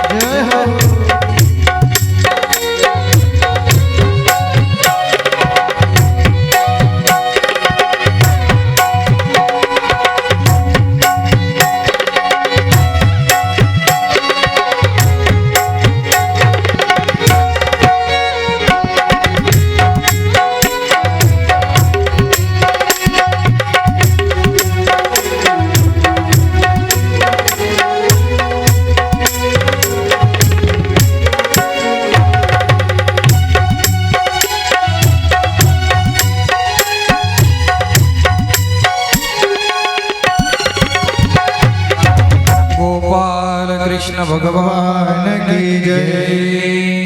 जय हो। गोपाल कृष्ण भगवान भगवान की जय।